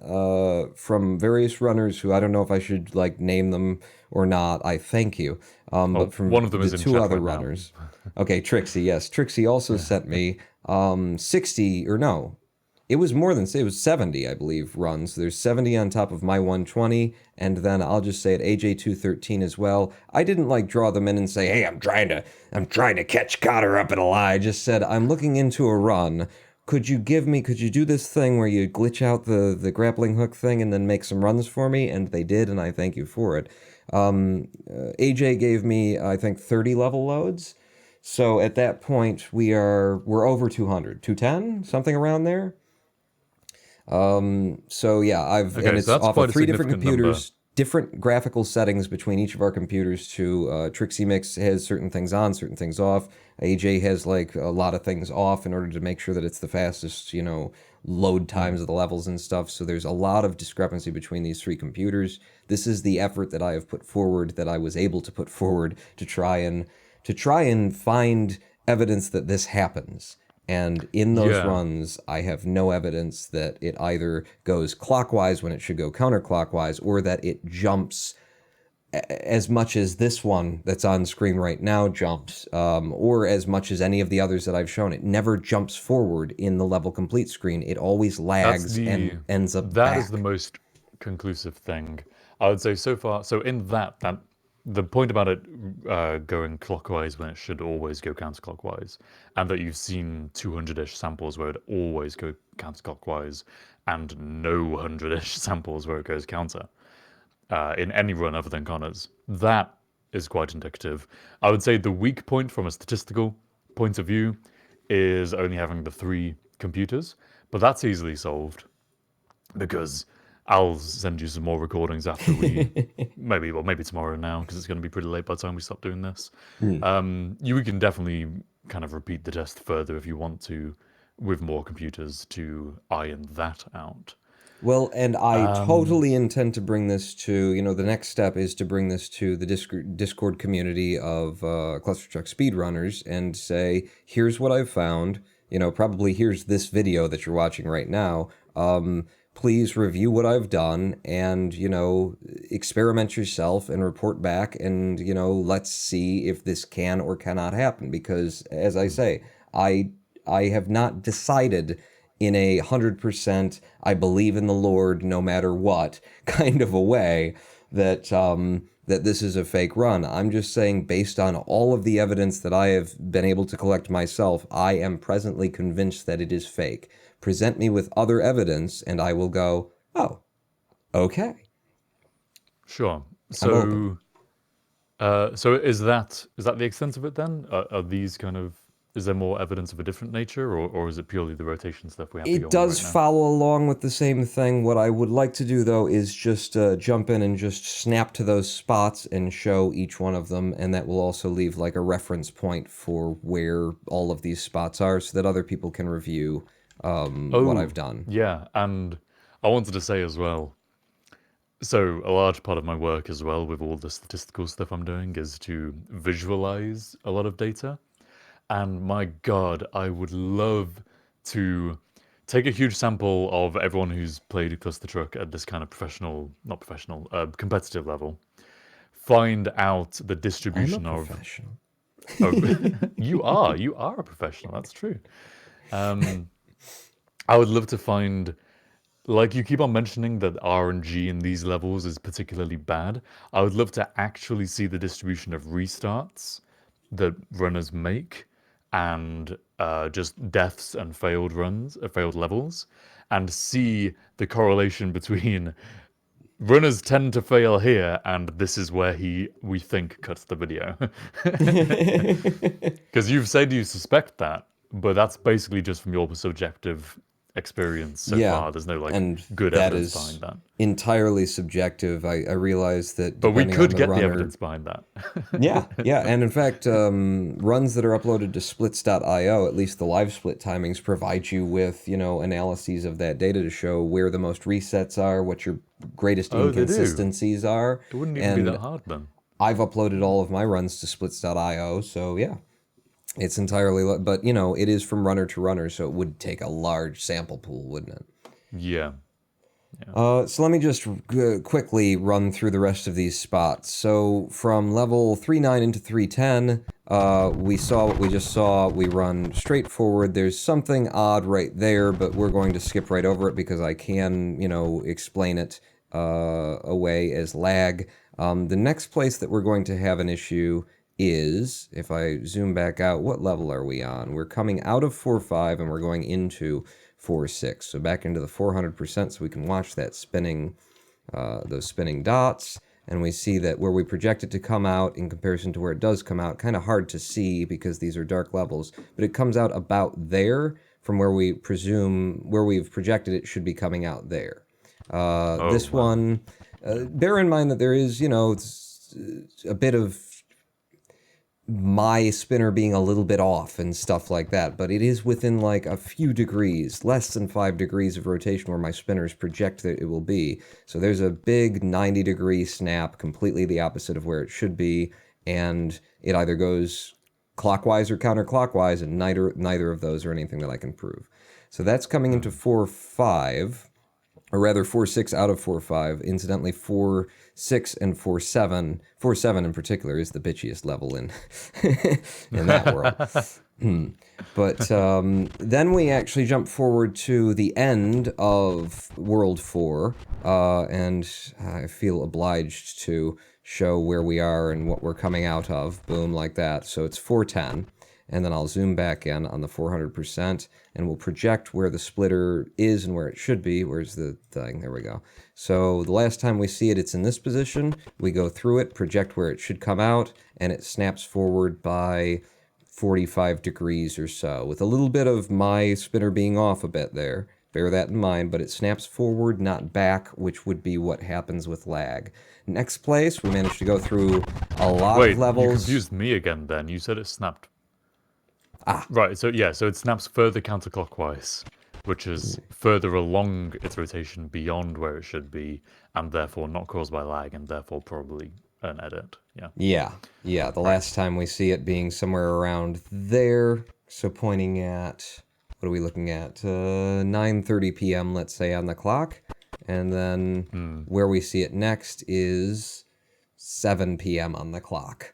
from various runners who I don't know if I should like name them or not. I thank you. But from one of them the is in two chat other right now. runners. Okay, Trixie. Yes, Trixie also sent me 60 or no. It was more than, it was 70, I believe, runs. There's 70 on top of my 120, and then I'll just say at AJ213 as well. I didn't like draw them in and say, hey, I'm trying to catch Connor up in a lie. I just said, I'm looking into a run. Could you do this thing where you glitch out the grappling hook thing and then make some runs for me? And they did, and I thank you for it. AJ gave me, I think, 30 level loads. So at that point, we're over 200, 210, something around there. So yeah, Okay, and it's so that's off quite of a 3 different significant number. computers, different graphical settings between each of our computers to, Trixie Mix has certain things on, certain things off. AJ has like a lot of things off in order to make sure that it's the fastest, load times of the levels and stuff. So there's a lot of discrepancy between these 3 computers. This is the effort that I have put forward, that I was able to put forward to try and find evidence that this happens. And in those Yeah. runs, I have no evidence that it either goes clockwise when it should go counterclockwise, or that it jumps as much as this one that's on screen right now jumps, or as much as any of the others that I've shown. It never jumps forward in the level complete screen. It always lags and ends up That back. is the most conclusive thing I would say so far. So in that the point about it going clockwise when it should always go counterclockwise, and that you've seen 200-ish samples where it always go counterclockwise, and no 100-ish samples where it goes counter in any run other than Connor's. That is quite indicative. I would say the weak point from a statistical point of view is only having the 3 computers, but that's easily solved because I'll send you some more recordings after we maybe tomorrow now, because it's going to be pretty late by the time we stop doing this. We can definitely kind of repeat the test further if you want to, with more computers to iron that out. Well, and I totally intend to bring this to, the next step is to bring this to the Discord community of Clustertruck speedrunners and say, here's what I've found. Probably here's this video that you're watching right now. Please review what I've done and, experiment yourself and report back and, let's see if this can or cannot happen. Because, as I say, I have not decided in a 100% I believe in the Lord no matter what kind of a way that that this is a fake run. I'm just saying, based on all of the evidence that I have been able to collect myself, I am presently convinced that it is fake. Present me with other evidence and I will go, oh, okay. Sure. open. So is that the extent of it then? Are these kind of, is there more evidence of a different nature, or is it purely the rotation stuff we have to go It on does right now? follow along with the same thing. What I would like to do, though, is just jump in and just snap to those spots and show each one of them, and that will also leave like a reference point for where all of these spots are so that other people can review what I've done. Yeah, and I wanted to say as well, so a large part of my work as well with all the statistical stuff I'm doing is to visualize a lot of data. And my God, I would love to take a huge sample of everyone who's played Clustertruck at this kind of competitive level. Find out the I'm a distribution of. professional. You are a professional. That's true. I would love to find, like you keep on mentioning that RNG in these levels is particularly bad. I would love to actually see the distribution of restarts that runners make, and just deaths and failed runs, failed levels, and see the correlation between runners tend to fail here, and this is where we think cuts the video. Because you've said you suspect that, but that's basically just from your subjective experience so Yeah, far. There's no like and good that evidence is behind that. entirely subjective. I realize that But we depending on could the get the runner, evidence behind that. yeah, and in fact, runs that are uploaded to splits.io, at least the live split timings, provide you with, analyses of that data to show where the most resets are, what your greatest Oh, they do? inconsistencies are, It wouldn't even be and that hard then. I've uploaded all of my runs to splits.io, so yeah. It's entirely, but it is from runner to runner, so it would take a large sample pool, wouldn't it? Yeah. So let me just quickly run through the rest of these spots. So from level 3.9 into 3.10, we saw what we just saw. We run straight forward. There's something odd right there, but we're going to skip right over it because I can, explain it away as lag. The next place that we're going to have an issue is, if I zoom back out, what level are we on? We're coming out of 4.5 and we're going into 4.6. So back into the 400% so we can watch that spinning, those spinning dots. And we see that where we project it to come out in comparison to where it does come out, kind of hard to see because these are dark levels, but it comes out about there from where we presume, where we've projected it should be coming out there. This one, bear in mind that there is, a bit of my spinner being a little bit off and stuff like that, but it is within like a few degrees, less than 5 degrees of rotation where my spinners project that it will be. So there's a big 90-degree snap, completely the opposite of where it should be, and it either goes clockwise or counterclockwise, and neither of those are anything that I can prove. So that's coming into 4.5. Or rather 4.6 out of 4.5. Incidentally, 4.6 and 4.7, 4.7 in particular is the bitchiest level in in that world. But then we actually jump forward to the end of World 4, and I feel obliged to show where we are and what we're coming out of. Boom, like that. So it's 4.10. And then I'll zoom back in on the 400%, and we'll project where the splitter is and where it should be. Where's the thing? There we go. So the last time we see it, it's in this position. We go through it, project where it should come out, and it snaps forward by 45 degrees or so, with a little bit of my spinner being off a bit there. Bear that in mind, but it snaps forward, not back, which would be what happens with lag. Next place, we managed to go through a lot of levels. You confused me again then. You said it snapped. Right, so yeah, so it snaps further counterclockwise, which is further along its rotation beyond where it should be, and therefore not caused by lag, and therefore probably an edit. Yeah. The last time we see it being somewhere around there, so pointing at, what are we looking at? 9:30 p.m., let's say, on the clock. And then where we see it next is 7 p.m. on the clock.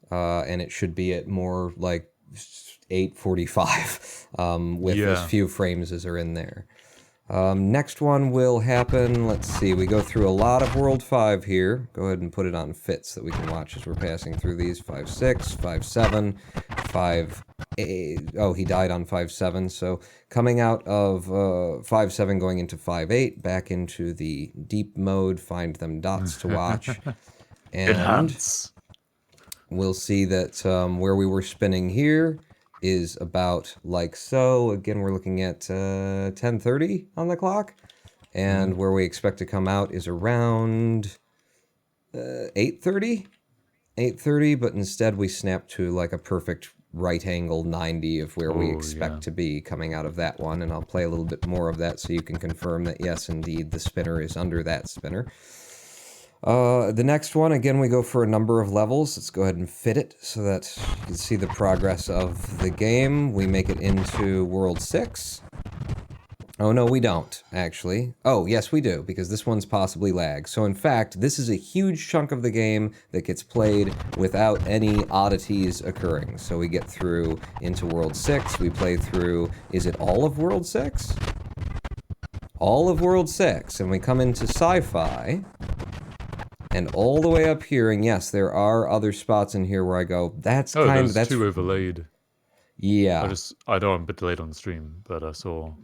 And it should be at more like 8:45 with as few frames as are in there. Next one will happen, let's see, we go through a lot of World 5 here. Go ahead and put it on fits that we can watch as we're passing through these. 5.6, 5.7, 5.8. Oh, he died on 5.7. So coming out of 5.7 going into 5.8, back into the deep mode, find them dots to watch. And we'll see that where we were spinning here is about like so. Again, we're looking at 10:30 on the clock. And where we expect to come out is around 8:30. 8:30, but instead we snap to like a perfect right angle 90 of where we expect to be coming out of that one. And I'll play a little bit more of that so you can confirm that yes, indeed, the spinner is under that spinner. The next one, again, we go for a number of levels. Let's go ahead and fit it so that you can see the progress of the game. We make it into World 6. Oh, no, we don't, actually. Oh, yes, we do, because this one's possibly lag. So, in fact, this is a huge chunk of the game that gets played without any oddities occurring. So we get through into World 6. We play through, is it all of World 6? All of World 6. And we come into Sci-Fi. And all the way up here, and yes, there are other spots in here where I go, that's kind of... there's two overlaid. Yeah. I know I'm a bit delayed on the stream, but I saw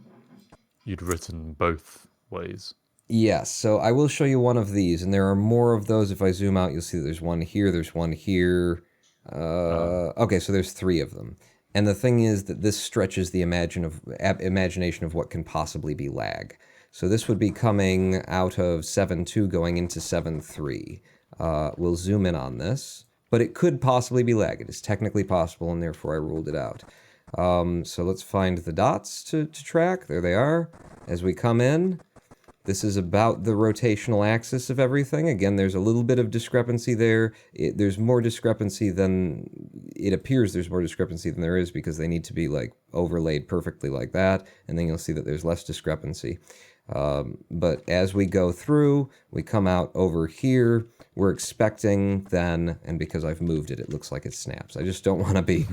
you'd written both ways. Yes, so I will show you one of these, and there are more of those. If I zoom out, you'll see there's one here, there's one here. Okay, so there's 3 of them. And the thing is that this stretches the imagination of what can possibly be lag. So this would be coming out of 7.2 going into 7.3. We'll zoom in on this, but it could possibly be lag. It is technically possible, and therefore I ruled it out. So let's find the dots to track. There they are. As we come in, this is about the rotational axis of everything. Again, there's a little bit of discrepancy there. There's more discrepancy than... It appears there's more discrepancy than there is because they need to be like overlaid perfectly like that, and then you'll see that there's less discrepancy. But as we go through, we come out over here. We're expecting then, and because I've moved it, it looks like it snaps. I just don't want to be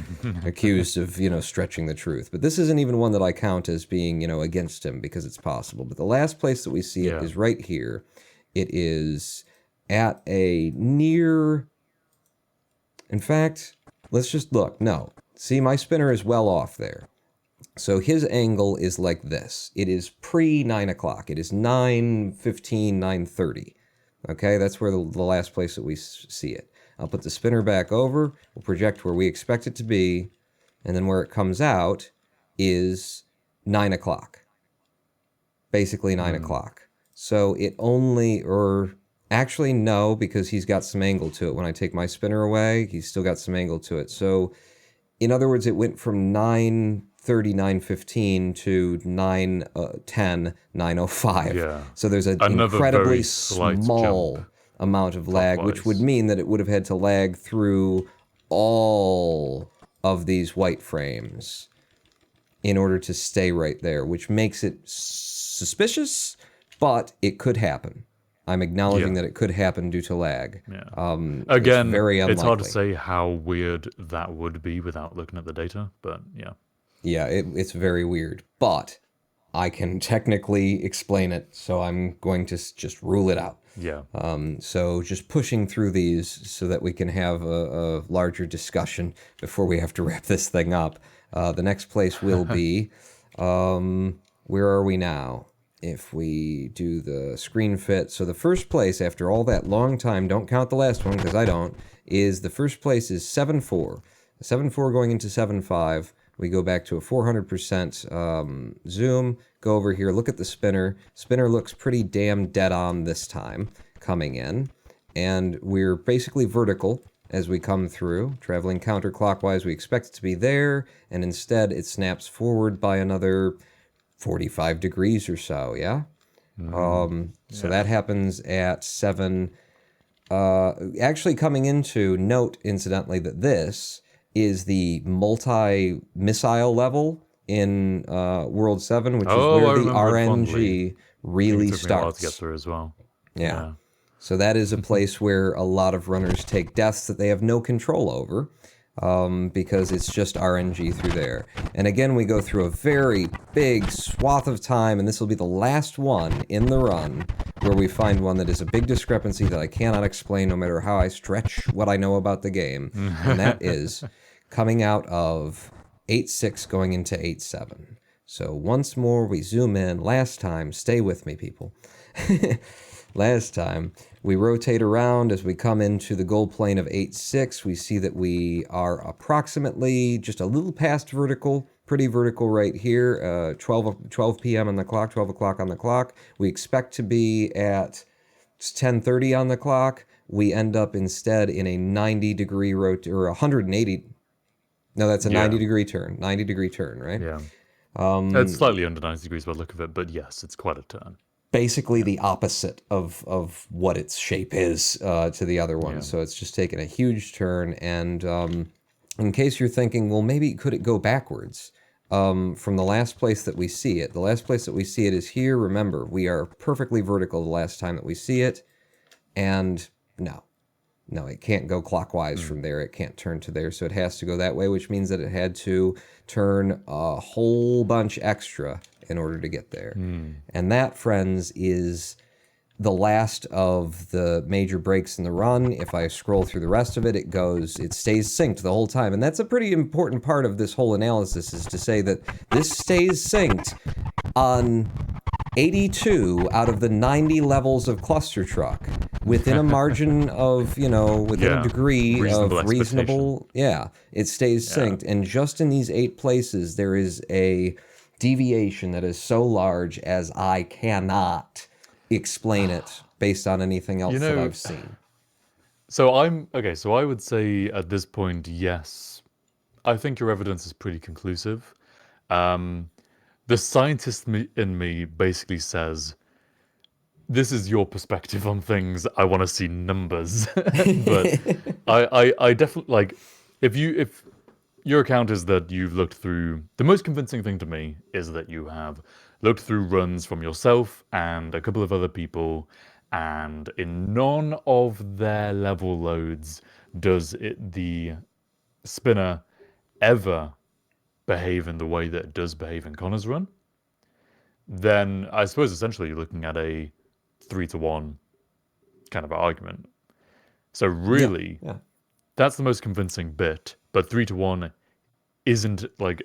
accused of, stretching the truth. But this isn't even one that I count as being, against him because it's possible. But the last place that we see it is right here. It is at a near... In fact, let's just look. No. See, my spinner is well off there. So his angle is like this. It is pre-9 o'clock. It is 9:15, 9:30. Okay, that's where the last place that we see it. I'll put the spinner back over. We'll project where we expect it to be. And then where it comes out is 9 o'clock. Basically 9 o'clock. So it only, or actually no, because he's got some angle to it. When I take my spinner away, he's still got some angle to it. So in other words, it went from 9:30, 9:15 to 9:10, 9:05. Yeah. So there's an incredibly small amount of lag, which would mean that it would have had to lag through all of these white frames in order to stay right there, which makes it suspicious, but it could happen. I'm acknowledging that it could happen due to lag. Yeah. Again, it's hard to say how weird that would be without looking at the data, but yeah. Yeah, it's very weird, but I can technically explain it, so I'm going to just rule it out. Yeah. So just pushing through these so that we can have a larger discussion before we have to wrap this thing up. The next place will be, where are we now? If we do the screen fit. So the first place after all that long time, don't count the last one because I don't, is the first place is 7.4. 7.4 going into 7.5. We go back to a 400% zoom, go over here, look at the spinner. Spinner looks pretty damn dead on this time coming in. And we're basically vertical as we come through, traveling counterclockwise. We expect it to be there, and instead it snaps forward by another 45 degrees or so, yeah? So that happens at 7. Actually coming into, note incidentally that this is the multi-missile level in World 7, which is where the RNG really starts. It took me a while to get through as well. Yeah. So that is a place where a lot of runners take deaths that they have no control over because it's just RNG through there. And again, we go through a very big swath of time, and this will be the last one in the run where we find one that is a big discrepancy that I cannot explain no matter how I stretch what I know about the game. And that is coming out of 8.6 going into 8.7. So once more, we zoom in. Last time, stay with me, people. Last time, we rotate around as we come into the goal plane of 8.6. We see that we are approximately just a little past vertical, pretty vertical right here, 12 p.m. on the clock, 12 o'clock on the clock. We expect to be at 10:30 on the clock. We end up instead in a 90-degree or 180. No, that's a 90-degree turn. 90-degree turn, right? Yeah. It's slightly under 90 degrees by the look of it, but yes, it's quite a turn. Basically the opposite of what its shape is to the other one. Yeah. So it's just taken a huge turn. And in case you're thinking, well, maybe could it go backwards? From the last place that we see it. The last place that we see it is here. Remember, we are perfectly vertical the last time that we see it. And no, it can't go clockwise from there. It can't turn to there. So it has to go that way, which means that it had to turn a whole bunch extra in order to get there. And that, friends, is the last of the major breaks in the run. If I scroll through the rest of it, it stays synced the whole time. And that's a pretty important part of this whole analysis, is to say that this stays synced on 82 out of the 90 levels of Clustertruck within a margin of, within a degree reasonable of reasonable, it stays synced. And just in these 8 places, there is a deviation that is so large as I cannot explain it based on anything else that I've seen. So I would say at this point, yes, I think your evidence is pretty conclusive. The scientist in me basically says, this is your perspective on things. I want to see numbers. But I definitely, like, if your account is that you've looked through, the most convincing thing to me is that you have looked through runs from yourself and a couple of other people, and in none of their level loads does the spinner ever behave in the way that it does behave in Connor's run. Then I suppose essentially you're looking at a 3-to-1 kind of argument. So really, that's the most convincing bit. But 3-to-1 isn't like.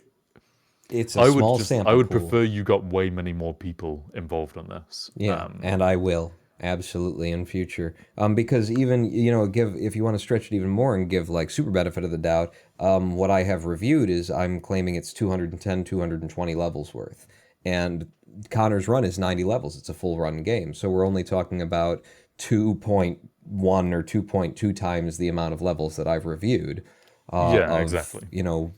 It's a small sample I would pool. prefer you got way many more people involved on this. Yeah, and I will absolutely in future. Because even if you want to stretch it even more and give like super benefit of the doubt, what I have reviewed is I'm claiming it's 210, 220 levels worth, and Connor's run is 90 levels. It's a full run game, so we're only talking about 2.1 or 2.2 times the amount of levels that I've reviewed. Exactly.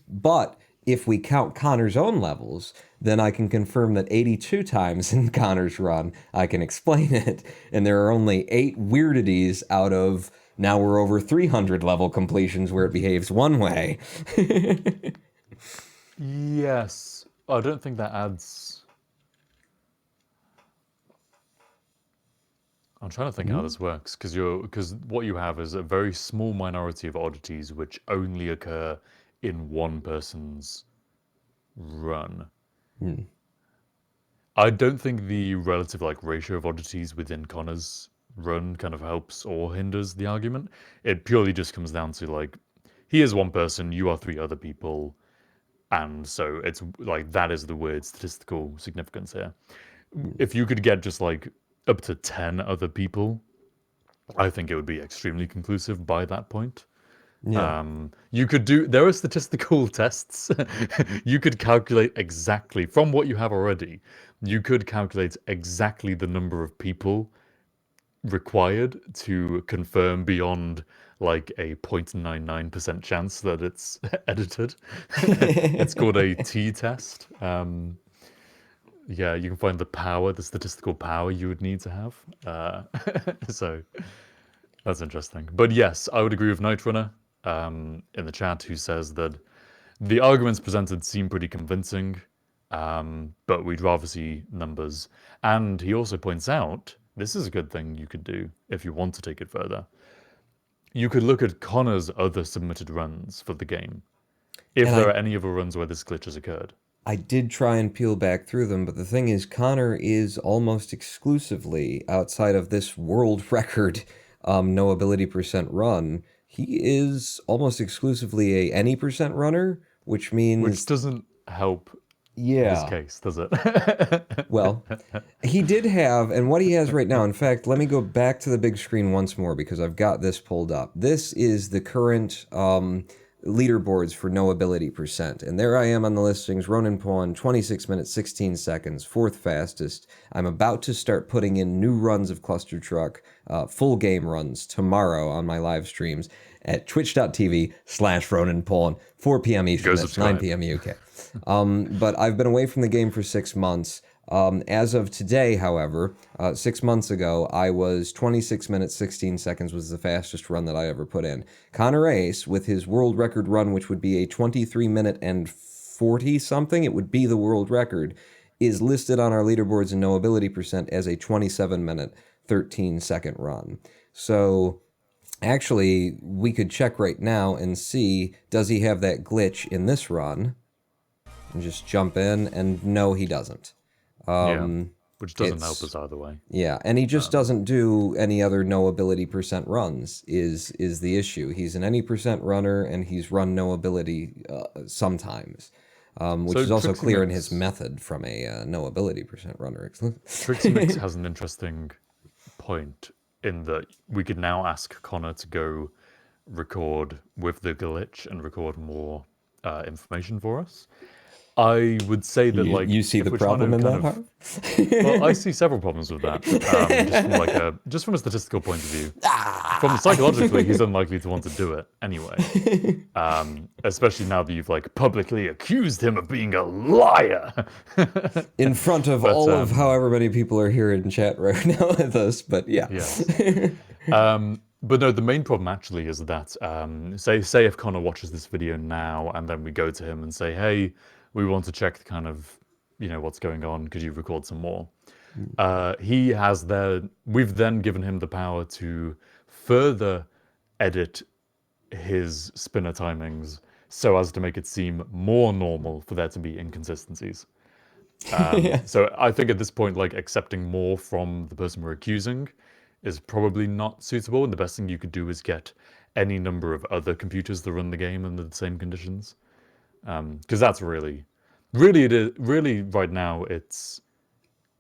But if we count Connor's own levels, then I can confirm that 82 times in Connor's run, I can explain it. And there are only 8 weirdities out of, now we're over 300 level completions where it behaves one way. Yes. I don't think that adds. I'm trying to think how this works, because what you have is a very small minority of oddities which only occur in one person's run. I don't think the relative ratio of oddities within Connor's run kind of helps or hinders the argument. It purely just comes down to he is one person, you are 3 other people, and so it's that is the weird statistical significance here. If you could get just up to 10 other people, I think it would be extremely conclusive by that point. You could there are statistical tests. You could calculate exactly from what you have already. You could calculate exactly the number of people required to confirm beyond a 0.99% chance that it's edited. It's called a t-test. You can find the statistical power you would need to have. So that's interesting. But yes, I would agree with Night Runner in the chat, who says that the arguments presented seem pretty convincing, but we'd rather see numbers. And he also points out, this is a good thing you could do if you want to take it further. You could look at Connor's other submitted runs for the game, if there are any other runs where this glitch has occurred. I did try and peel back through them, but the thing is, Connor is almost exclusively, outside of this world record noability percent run, he is almost exclusively a any percent runner, which means... Which doesn't help his case, does it? Well, he did have, and what he has right now, in fact, let me go back to the big screen once more because I've got this pulled up. This is the current leaderboards for noability percent. And there I am on the listings, Harv Pawn, 26 minutes, 16 seconds, 4th fastest. I'm about to start putting in new runs of Clustertruck, full game runs tomorrow on my live streams at twitch.tv/Harv Pawn, 4 p.m. Eastern, that's 9 p.m. UK. But I've been away from the game for 6 months. As of today, however, 6 months ago, I was 26 minutes, 16 seconds was the fastest run that I ever put in. ConnorAce, with his world record run, which would be a 23 minute and 40 something, it would be the world record, is listed on our leaderboards in noability percent as a 27 minute, 13 second run. So actually, we could check right now and see, does he have that glitch in this run? And just jump in, and no, he doesn't. Which doesn't help us either way. Yeah, and he just doesn't do any other noability percent runs is the issue. He's an any percent runner, and he's run noability sometimes. which So is also Trixie clear in Mix- his method from a noability percent runner. Trixie Mix has an interesting point in that we could now ask Connor to go record with the glitch and record more information for us. I would say that, like, you see if the we're trying to problem in kind that, of, Harv? well, I see several problems with that. Just from a statistical point of view. From psychologically, he's unlikely to want to do it anyway. Especially now that you've like publicly accused him of being a liar. In front of all of however many people are here in chat right now with us, but yeah. Yes. But no, the main problem actually is that, say if Connor watches this video now and then we go to him and say, hey, we want to check kind of, what's going on, could you record some more? We've then given him the power to further edit his spinner timings so as to make it seem more normal for there to be inconsistencies. So I think at this point, like, accepting more from the person we're accusing is probably not suitable, and the best thing you could do is get any number of other computers to run the game under the same conditions. Because that's really right now, it's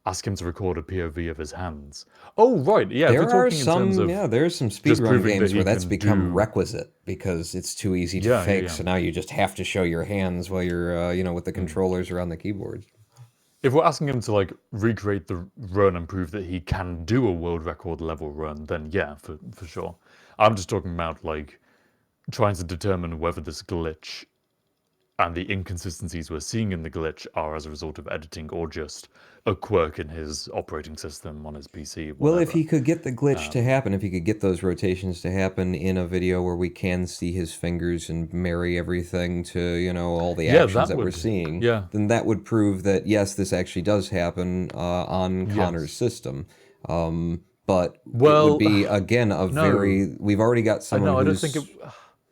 ask him to record a POV of his hands. Oh, right, yeah. There are in terms of there's some just speedrun proving games that where he that's can become do- requisite because it's too easy to Yeah, fake. yeah. So now you just have to show your hands while you're, with the controllers around the keyboard. If we're asking him to like recreate the run and prove that he can do a world record level run, then yeah, for sure. I'm just talking about like trying to determine whether this glitch and the inconsistencies we're seeing in the glitch are as a result of editing or just a quirk in his operating system on his PC. Well, if whatever. he could get the glitch to happen, if he could get those rotations to happen in a video where we can see his fingers and marry everything to, all the actions that we're seeing, then that would prove that, yes, this actually does happen on Connor's system. But it would be, again, we've already got someone I don't think it...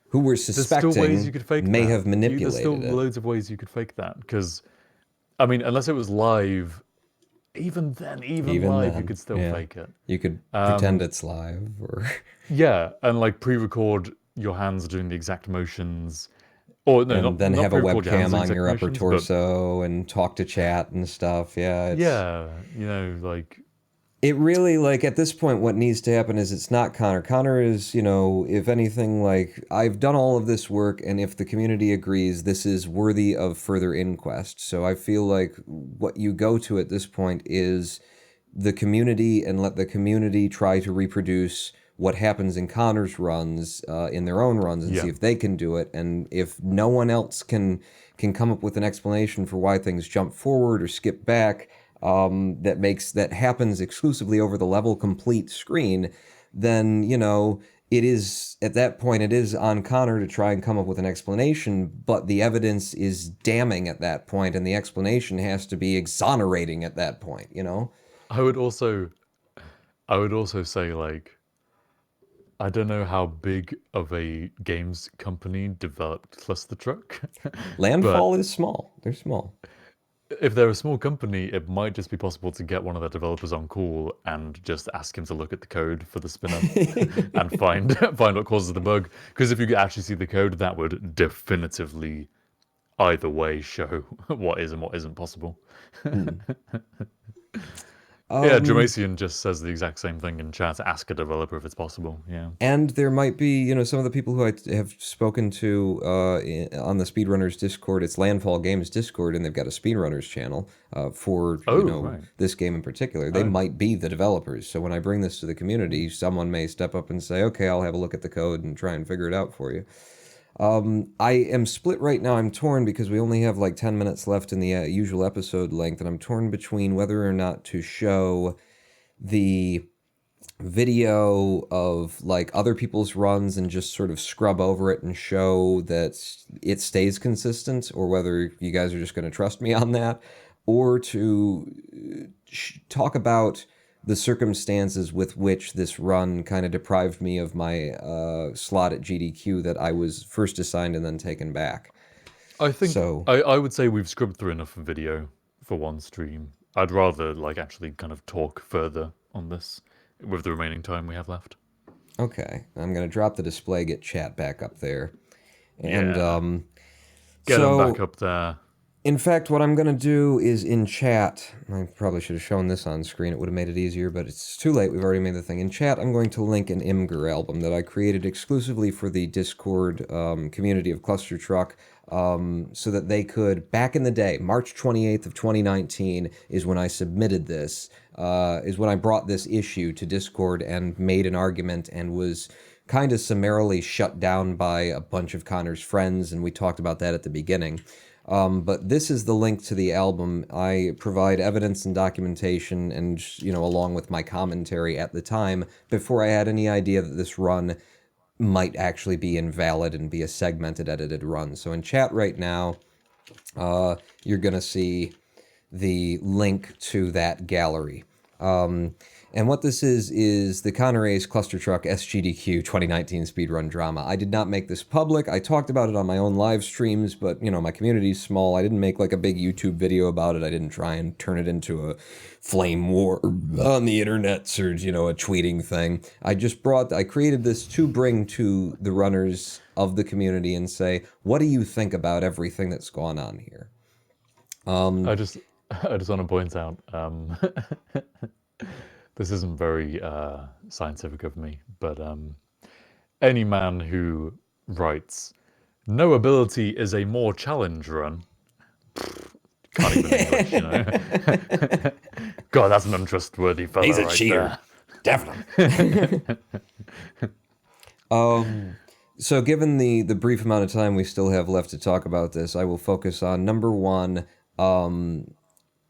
who we're There's suspecting still ways you could fake may that. have manipulated There's still it. loads of ways you could fake that, because, I mean, unless it was live, even live, you could still fake it. You could pretend it's live, or yeah, and like pre-record your hands doing the exact motions, or no, and then not have a pre-record your hands webcam doing on exact your upper motions, torso and talk to chat and stuff. Yeah, like. It really, like, at this point, what needs to happen is it's not Connor. Connor is, if anything, like, I've done all of this work, and if the community agrees, this is worthy of further inquest. So I feel like what you go to at this point is the community, and let the community try to reproduce what happens in Connor's runs, in their own runs, and see if they can do it. And if no one else can come up with an explanation for why things jump forward or skip back, that happens exclusively over the level complete screen, then, it is, at that point, it is on Connor to try and come up with an explanation, but the evidence is damning at that point, and the explanation has to be exonerating at that point, I would also say, like, I don't know how big of a games company developed Clustertruck. Landfall is small. They're small. If they're a small company, it might just be possible to get one of their developers on call and just ask him to look at the code for the spinner and find what causes the bug. Because if you could actually see the code, that would definitively either way show what is and what isn't possible. Yeah, Jamasian just says the exact same thing in chat. Ask a developer if it's possible. Yeah, and there might be, some of the people who I have spoken to on the Speedrunners Discord. It's Landfall Games Discord, and they've got a Speedrunners channel for this game in particular. They might be the developers. So when I bring this to the community, someone may step up and say, "Okay, I'll have a look at the code and try and figure it out for you." I am split right now. I'm torn because we only have like 10 minutes left in the usual episode length, and I'm torn between whether or not to show the video of like other people's runs and just sort of scrub over it and show that it stays consistent, or whether you guys are just going to trust me on that, or to talk about the circumstances with which this run kind of deprived me of my slot at GDQ that I was first assigned and then taken back. I think so. I would say we've scrubbed through enough video for one stream. I'd rather like actually kind of talk further on this with the remaining time we have left. Okay, I'm gonna drop the display, get chat back up there, and get them back up there. In fact, what I'm going to do is in chat, I probably should have shown this on screen, it would have made it easier, but it's too late, we've already made the thing. In chat, I'm going to link an Imgur album that I created exclusively for the Discord community of Clustertruck, so that they could, back in the day, March 28th of 2019 is when I submitted this, is when I brought this issue to Discord and made an argument and was kind of summarily shut down by a bunch of Connor's friends, and we talked about that at the beginning. But this is the link to the album. I provide evidence and documentation and, you know, along with my commentary at the time, before I had any idea that this run might actually be invalid and be a segmented edited run. So in chat right now, you're going to see the link to that gallery. And what this is the ConnorAce Clustertruck SGDQ 2019 speedrun drama. I did not make this public. I talked about it on my own live streams, but, you know, my community's small. I didn't make, like, a big YouTube video about it. I didn't try and turn it into a flame war on the internet or, you know, a tweeting thing. I created this to bring to the runners of the community and say, what do you think about everything that's gone on here? I just want to point out, this isn't very scientific of me, but any man who writes, "Noability is a more challenge run," can't even English, you know. God, that's an untrustworthy fellow. He's a right cheater. There. Definitely. So given the brief amount of time we still have left to talk about this, I will focus on number one.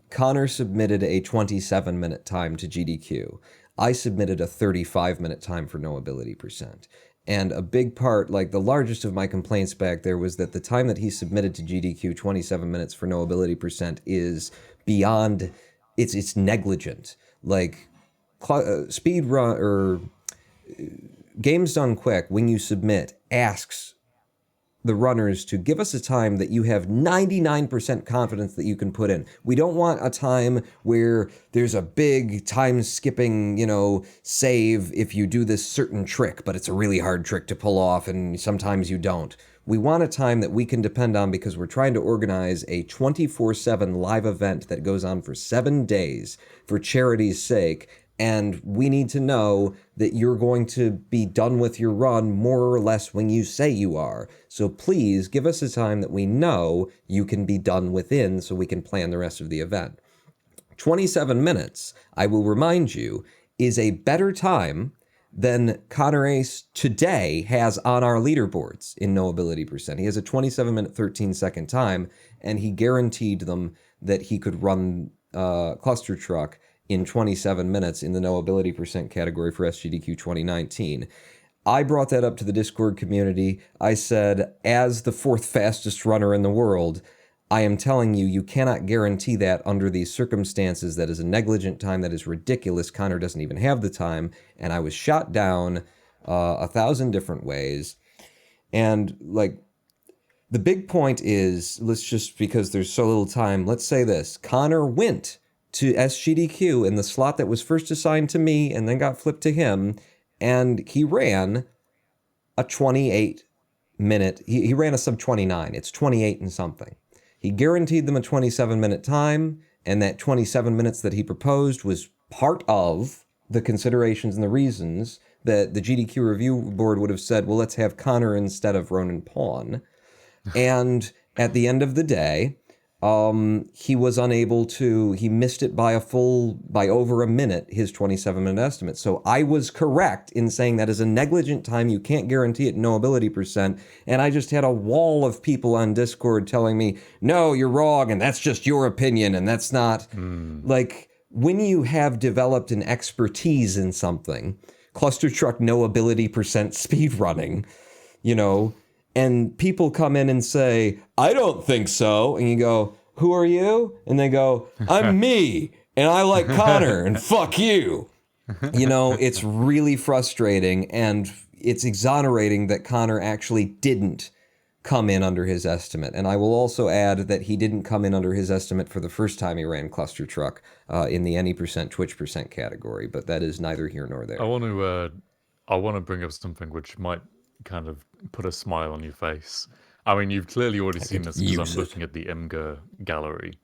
Connor submitted a 27-minute time to GDQ. I submitted a 35-minute time for noability percent. And a big part, like the largest of my complaints back there, was that the time that he submitted to GDQ, 27 minutes for noability percent, is beyond, it's negligent. Like, speedrun, or Games Done Quick, when you submit, asks the runners to give us a time that you have 99% confidence that you can put in. We don't want a time where there's a big time skipping, you know, save if you do this certain trick, but it's a really hard trick to pull off and sometimes you don't. We want a time that we can depend on because we're trying to organize a 24/7 live event that goes on for 7 days for charity's sake. And we need to know that you're going to be done with your run more or less when you say you are. So please give us a time that we know you can be done within so we can plan the rest of the event. 27 minutes, I will remind you, is a better time than ConnorAce today has on our leaderboards in noability percent. He has a 27-minute, 13-second time, and he guaranteed them that he could run Clustertruck in 27 minutes in the noability percent category for SGDQ 2019. I brought that up to the Discord community. I said, as the 4th fastest runner in the world, I am telling you, you cannot guarantee that under these circumstances. That is a negligent time. That is ridiculous. Connor doesn't even have the time. And I was shot down 1,000 different ways. And, like, the big point is, let's just, because there's so little time, let's say this. Connor went to SGDQ in the slot that was first assigned to me and then got flipped to him, and he ran a 28-minute, he ran a sub 29, it's 28 and something. He guaranteed them a 27-minute time, and that 27 minutes that he proposed was part of the considerations and the reasons that the GDQ review board would have said, well, let's have Connor instead of Harv Pawn. And at the end of the day, he was unable to, he missed it by over a minute, his 27-minute estimate. So I was correct in saying that is a negligent time. You can't guarantee it noability percent. And I just had a wall of people on Discord telling me, no, you're wrong. And that's just your opinion. And that's not like, when you have developed an expertise in something, Clustertruck noability percent speedrunning, you know, and people come in and say, I don't think so. And you go, who are you? And they go, I'm me. And I like Connor and fuck you. You know, it's really frustrating. And it's exonerating that Connor actually didn't come in under his estimate. And I will also add that he didn't come in under his estimate for the first time he ran Clustertruck in the any percent Twitch percent category. But that is neither here nor there. I want to bring up something which might kind of put a smile on your face. I mean, you've clearly already seen could this because use I'm it. looking at the Imgur gallery.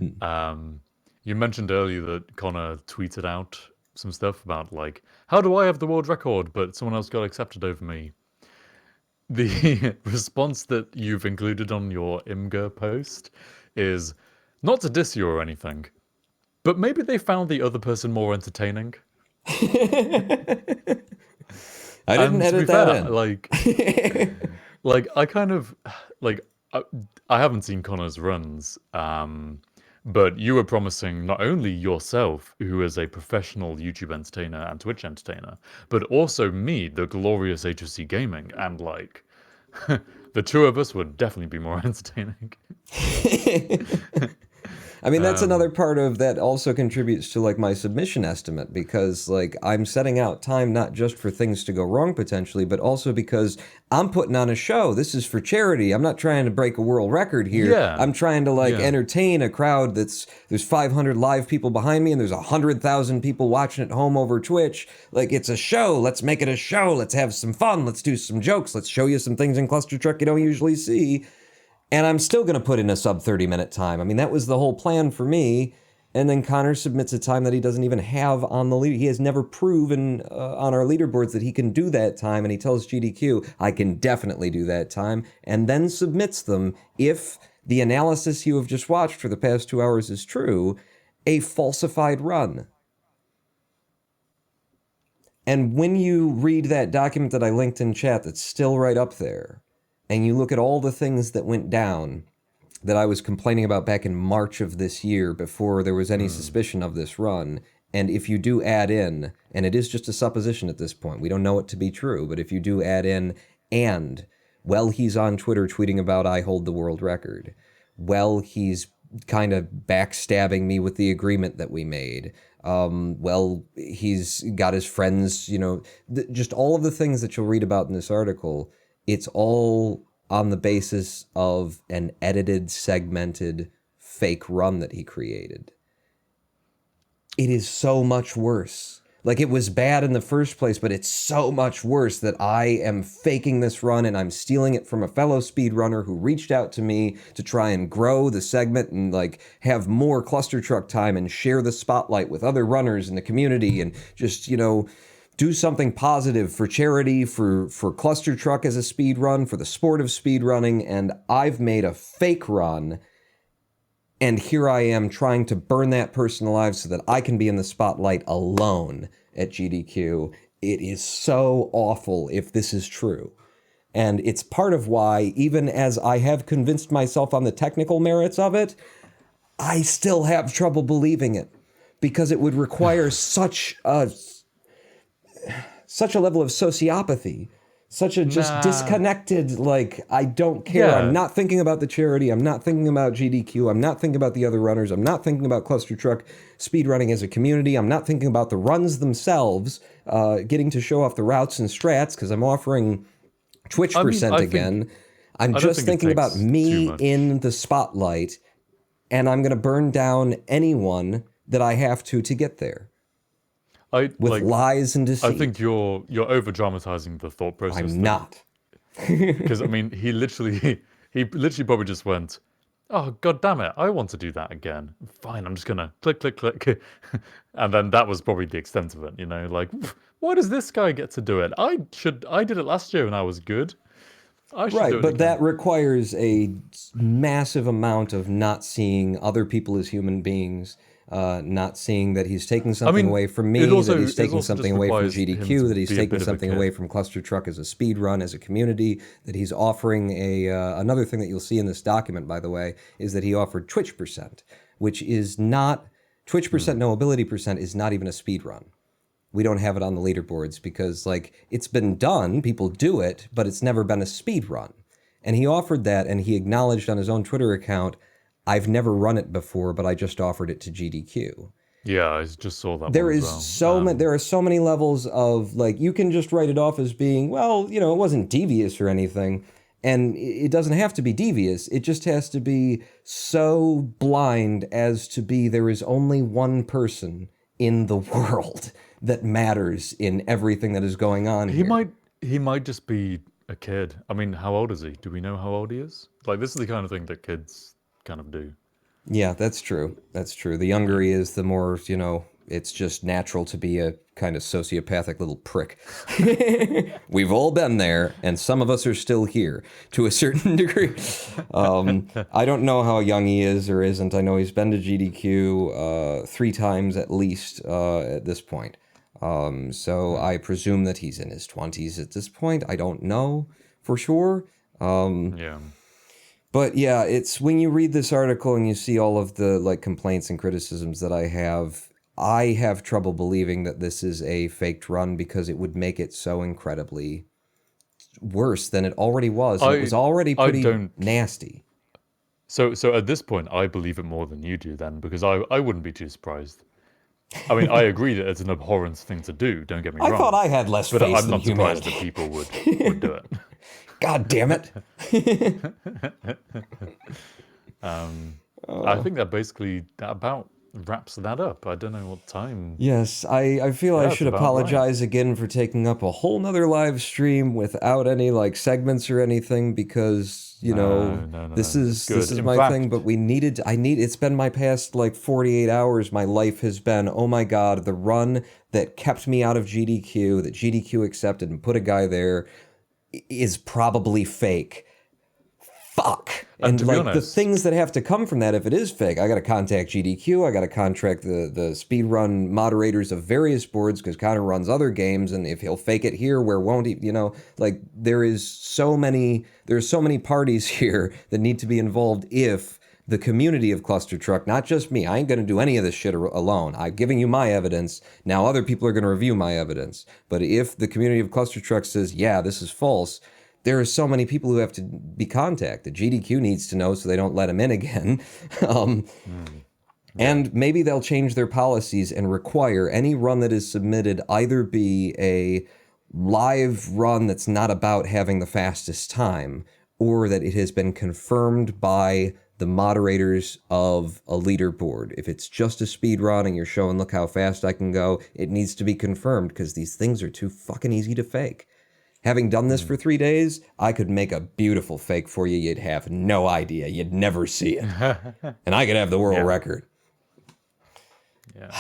You mentioned earlier that Connor tweeted out some stuff about, like, how do I have the world record, but someone else got accepted over me? The response that you've included on your Imgur post is not to diss you or anything, but maybe they found the other person more entertaining. I didn't And to be edit that fair, in. like I kind of like I haven't seen Connor's runs, but you were promising not only yourself, who is a professional YouTube entertainer and Twitch entertainer, but also me, the glorious HOC Gaming, and like the two of us would definitely be more entertaining. I mean, that's another part of that also contributes to like my submission estimate, because like I'm setting out time not just for things to go wrong potentially, but also because I'm putting on a show. This is for charity. I'm not trying to break a world record here. Yeah. I'm trying to like Yeah. entertain a crowd there's 500 live people behind me and there's 100,000 people watching at home over Twitch. Like, it's a show. Let's make it a show. Let's have some fun. Let's do some jokes. Let's show you some things in Clustertruck you don't usually see. And I'm still going to put in a sub 30-minute time. I mean, that was the whole plan for me. And then Connor submits a time that he doesn't even have on the leader. He has never proven on our leaderboards that he can do that time. And he tells GDQ, I can definitely do that time. And then submits them, if the analysis you have just watched for the past 2 hours is true, a falsified run. And when you read that document that I linked in chat that's still right up there, and you look at all the things that went down that I was complaining about back in March of this year before there was any suspicion of this run, and if you do add in, and it is just a supposition at this point, we don't know it to be true, but if you do add in, and, well, he's on Twitter tweeting about I hold the world record, well, he's kind of backstabbing me with the agreement that we made, well, he's got his friends, you know, just all of the things that you'll read about in this article. It's all on the basis of an edited, segmented, fake run that he created. It is so much worse. Like, it was bad in the first place, but it's so much worse that I am faking this run and I'm stealing it from a fellow speedrunner who reached out to me to try and grow the segment and like have more Clustertruck time and share the spotlight with other runners in the community and just, you know, do something positive for charity, for Clustertruck as a speed run, for the sport of speed running, and I've made a fake run, and here I am trying to burn that person alive so that I can be in the spotlight alone at GDQ. It is so awful if this is true. And it's part of why, even as I have convinced myself on the technical merits of it, I still have trouble believing it, because it would require such a level of sociopathy, such a just disconnected, like, I don't care. Yeah. I'm not thinking about the charity. I'm not thinking about GDQ. I'm not thinking about the other runners. I'm not thinking about Clustertruck speedrunning as a community. I'm not thinking about the runs themselves, getting to show off the routes and strats, because I'm offering Twitch percent again. I'm just thinking about me in the spotlight, and I'm going to burn down anyone that I have to get there. With lies and deceit. I think you're over dramatizing the thought process. I'm not. Because I mean, he literally probably just went, "Oh, god damn it, I want to do that again. Fine, I'm just gonna click, click, click," and then that was probably the extent of it. You know, like, why does this guy get to do it? I did it last year and I was good. I should do it but again. that requires a massive amount of not seeing other people as human beings. Not seeing that he's taking something away from me, that he's taking something away from GDQ, that he's taking something away from Clustertruck as a speed run, as a community, that he's offering another thing that you'll see in this document, by the way, is that he offered Twitch percent, which is not, Twitch percent noability percent is not even a speed run. We don't have it on the leaderboards because, like, it's been done, people do it, but it's never been a speed run. And he offered that, and he acknowledged on his own Twitter account, I've never run it before, but I just offered it to GDQ. Yeah, I just saw that. There one is as well. there are so many levels of, like, you can just write it off as being, well, you know, it wasn't devious or anything, and it doesn't have to be devious. It just has to be so blind as to be there is only one person in the world that matters in everything that is going on here. He might just be a kid. I mean, how old is he? Do we know how old he is? Like, this is the kind of thing that kids kind of do. Yeah, that's true. That's true. The younger he is, the more, it's just natural to be a kind of sociopathic little prick. We've all been there, and some of us are still here to a certain degree. I don't know how young he is or isn't. I know he's been to GDQ 3 times at least at this point. So I presume that he's in his 20s at this point. I don't know for sure. Yeah. But yeah, it's when you read this article and you see all of the like complaints and criticisms that I have trouble believing that this is a faked run because it would make it so incredibly worse than it already was. And it was already pretty nasty. So at this point, I believe it more than you do then, because I wouldn't be too surprised. I mean, I agree that it's an abhorrent thing to do, don't get me wrong. I thought I had less faith in I'm not humanity. surprised that people would do it. God damn it. I think that basically about wraps that up. I don't know what time. Yes, I feel I should apologize again for taking up a whole nother live stream without any like segments or anything because, this is my thing, but it's been my past like 48 hours. My life has been, oh my God, the run that kept me out of GDQ, that GDQ accepted and put a guy there is probably fake. Fuck. And like honest, the things that have to come from that, if it is fake, I got to contact GDQ. I got to contract the speedrun moderators of various boards because Connor runs other games, and if he'll fake it here, where won't he? Like there's so many parties here that need to be involved if the community of Clustertruck, not just me, I ain't going to do any of this shit alone. I'm giving you my evidence. Now other people are going to review my evidence. But if the community of Clustertruck says, yeah, this is false, there are so many people who have to be contacted. GDQ needs to know so they don't let him in again. And maybe they'll change their policies and require any run that is submitted either be a live run that's not about having the fastest time, or that it has been confirmed by the moderators of a leaderboard. If it's just a speed run and you're showing, look how fast I can go, it needs to be confirmed because these things are too fucking easy to fake. Having done this for 3 days, I could make a beautiful fake for you. You'd have no idea. You'd never see it. And I could have the world record. Yeah.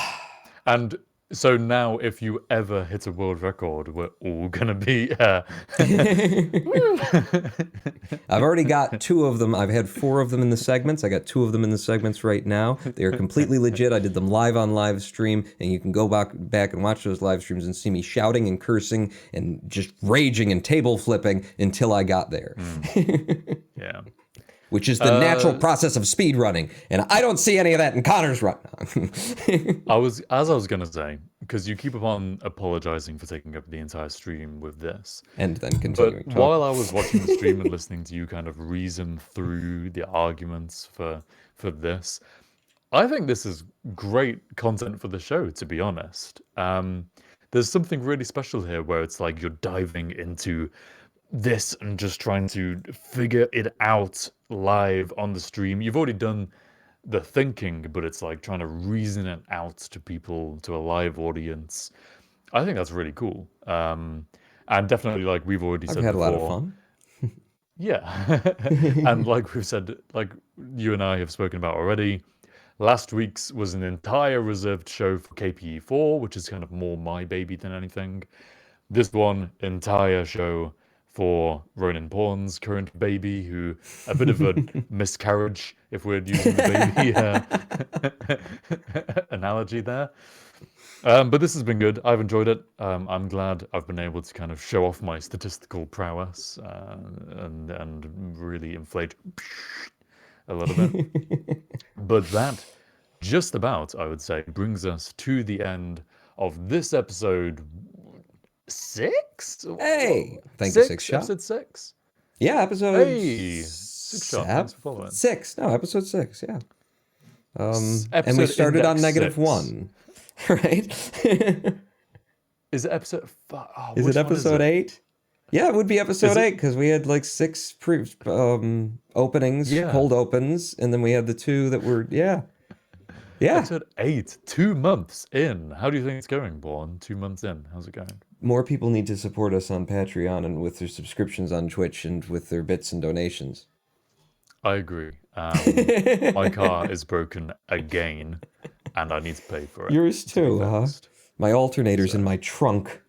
And so now if you ever hit a world record, we're all going to be... I've already got 2 of them. I've had 4 of them in the segments. I got 2 of them in the segments right now. They are completely legit. I did them live on live stream, and you can go back and watch those live streams and see me shouting and cursing and just raging and table flipping until I got there. Yeah. Which is the natural process of speed running, and I don't see any of that in Connor's run. I was going to say, because you keep on apologizing for taking up the entire stream with this, and then continuing. But while I was watching the stream and listening to you kind of reason through the arguments for this, I think this is great content for the show. To be honest, there's something really special here where it's like you're diving into this and just trying to figure it out live on the stream. You've already done the thinking, but it's like trying to reason it out to people, to a live audience. I think that's really cool. And definitely, like we've already said before, I've had a lot of fun. Yeah. And like we've said, like you and I have spoken about already, last week's was an entire reserved show for KPE4, which is kind of more my baby than anything. This one, entire show for Ronan Pawn's current baby, who a bit of a miscarriage, if we're using the baby analogy there. But this has been good. I've enjoyed it. I'm glad I've been able to kind of show off my statistical prowess and really inflate a little bit. But that just about, I would say, brings us to the end of this episode 6? Hey, thank you, 6 shot. Episode 6. Yeah, episode. Hey, 6 shot. Thanks for following. 6. No, episode 6. Yeah. And we started on -1, right? Is it episode? Is it episode 8? Yeah, it would be episode 8 because we had like 6 openings, cold opens, and then we had the 2 that were Yeah. Episode 8, 2 months in. How do you think it's going, Pawn? 2 months in, how's it going? More people need to support us on Patreon and with their subscriptions on Twitch and with their bits and donations. I agree. My car is broken again, and I need to pay for it. Yours to be too, huh? fixed. My alternator's in my trunk.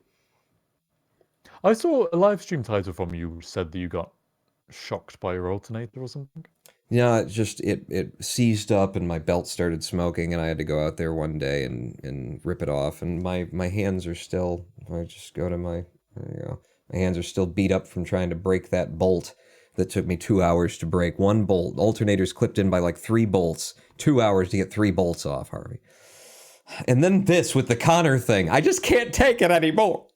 I saw a live stream title from you said that you got shocked by your alternator or something. Yeah, it just it seized up and my belt started smoking and I had to go out there one day and rip it off and my hands are still, if I just go to my, there you go. My hands are still beat up from trying to break that bolt that took me 2 hours to break. One bolt. Alternator's clipped in by like 3 bolts. 2 hours to get 3 bolts off, Harvey. And then this with the Connor thing. I just can't take it anymore.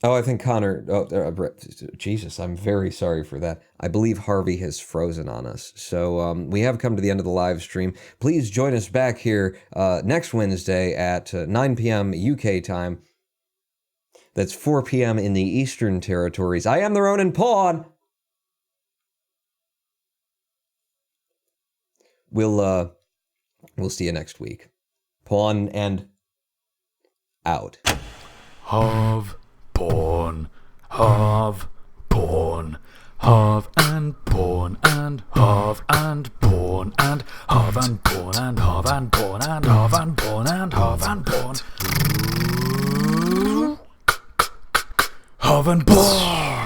Oh, I think Connor... Jesus, I'm very sorry for that. I believe Harvey has frozen on us. So we have come to the end of the live stream. Please join us back here next Wednesday at 9 p.m. UK time. That's 4 p.m. in the Eastern Territories. I am the Ronin Pawn. We'll see you next week. Pawn and out. Harv Pawn, Harv Pawn, Harv and Pawn and Harv and Pawn and Harv and Pawn and Harv and Pawn and Harv and Pawn and Harv and Pawn. Harv and Pawn.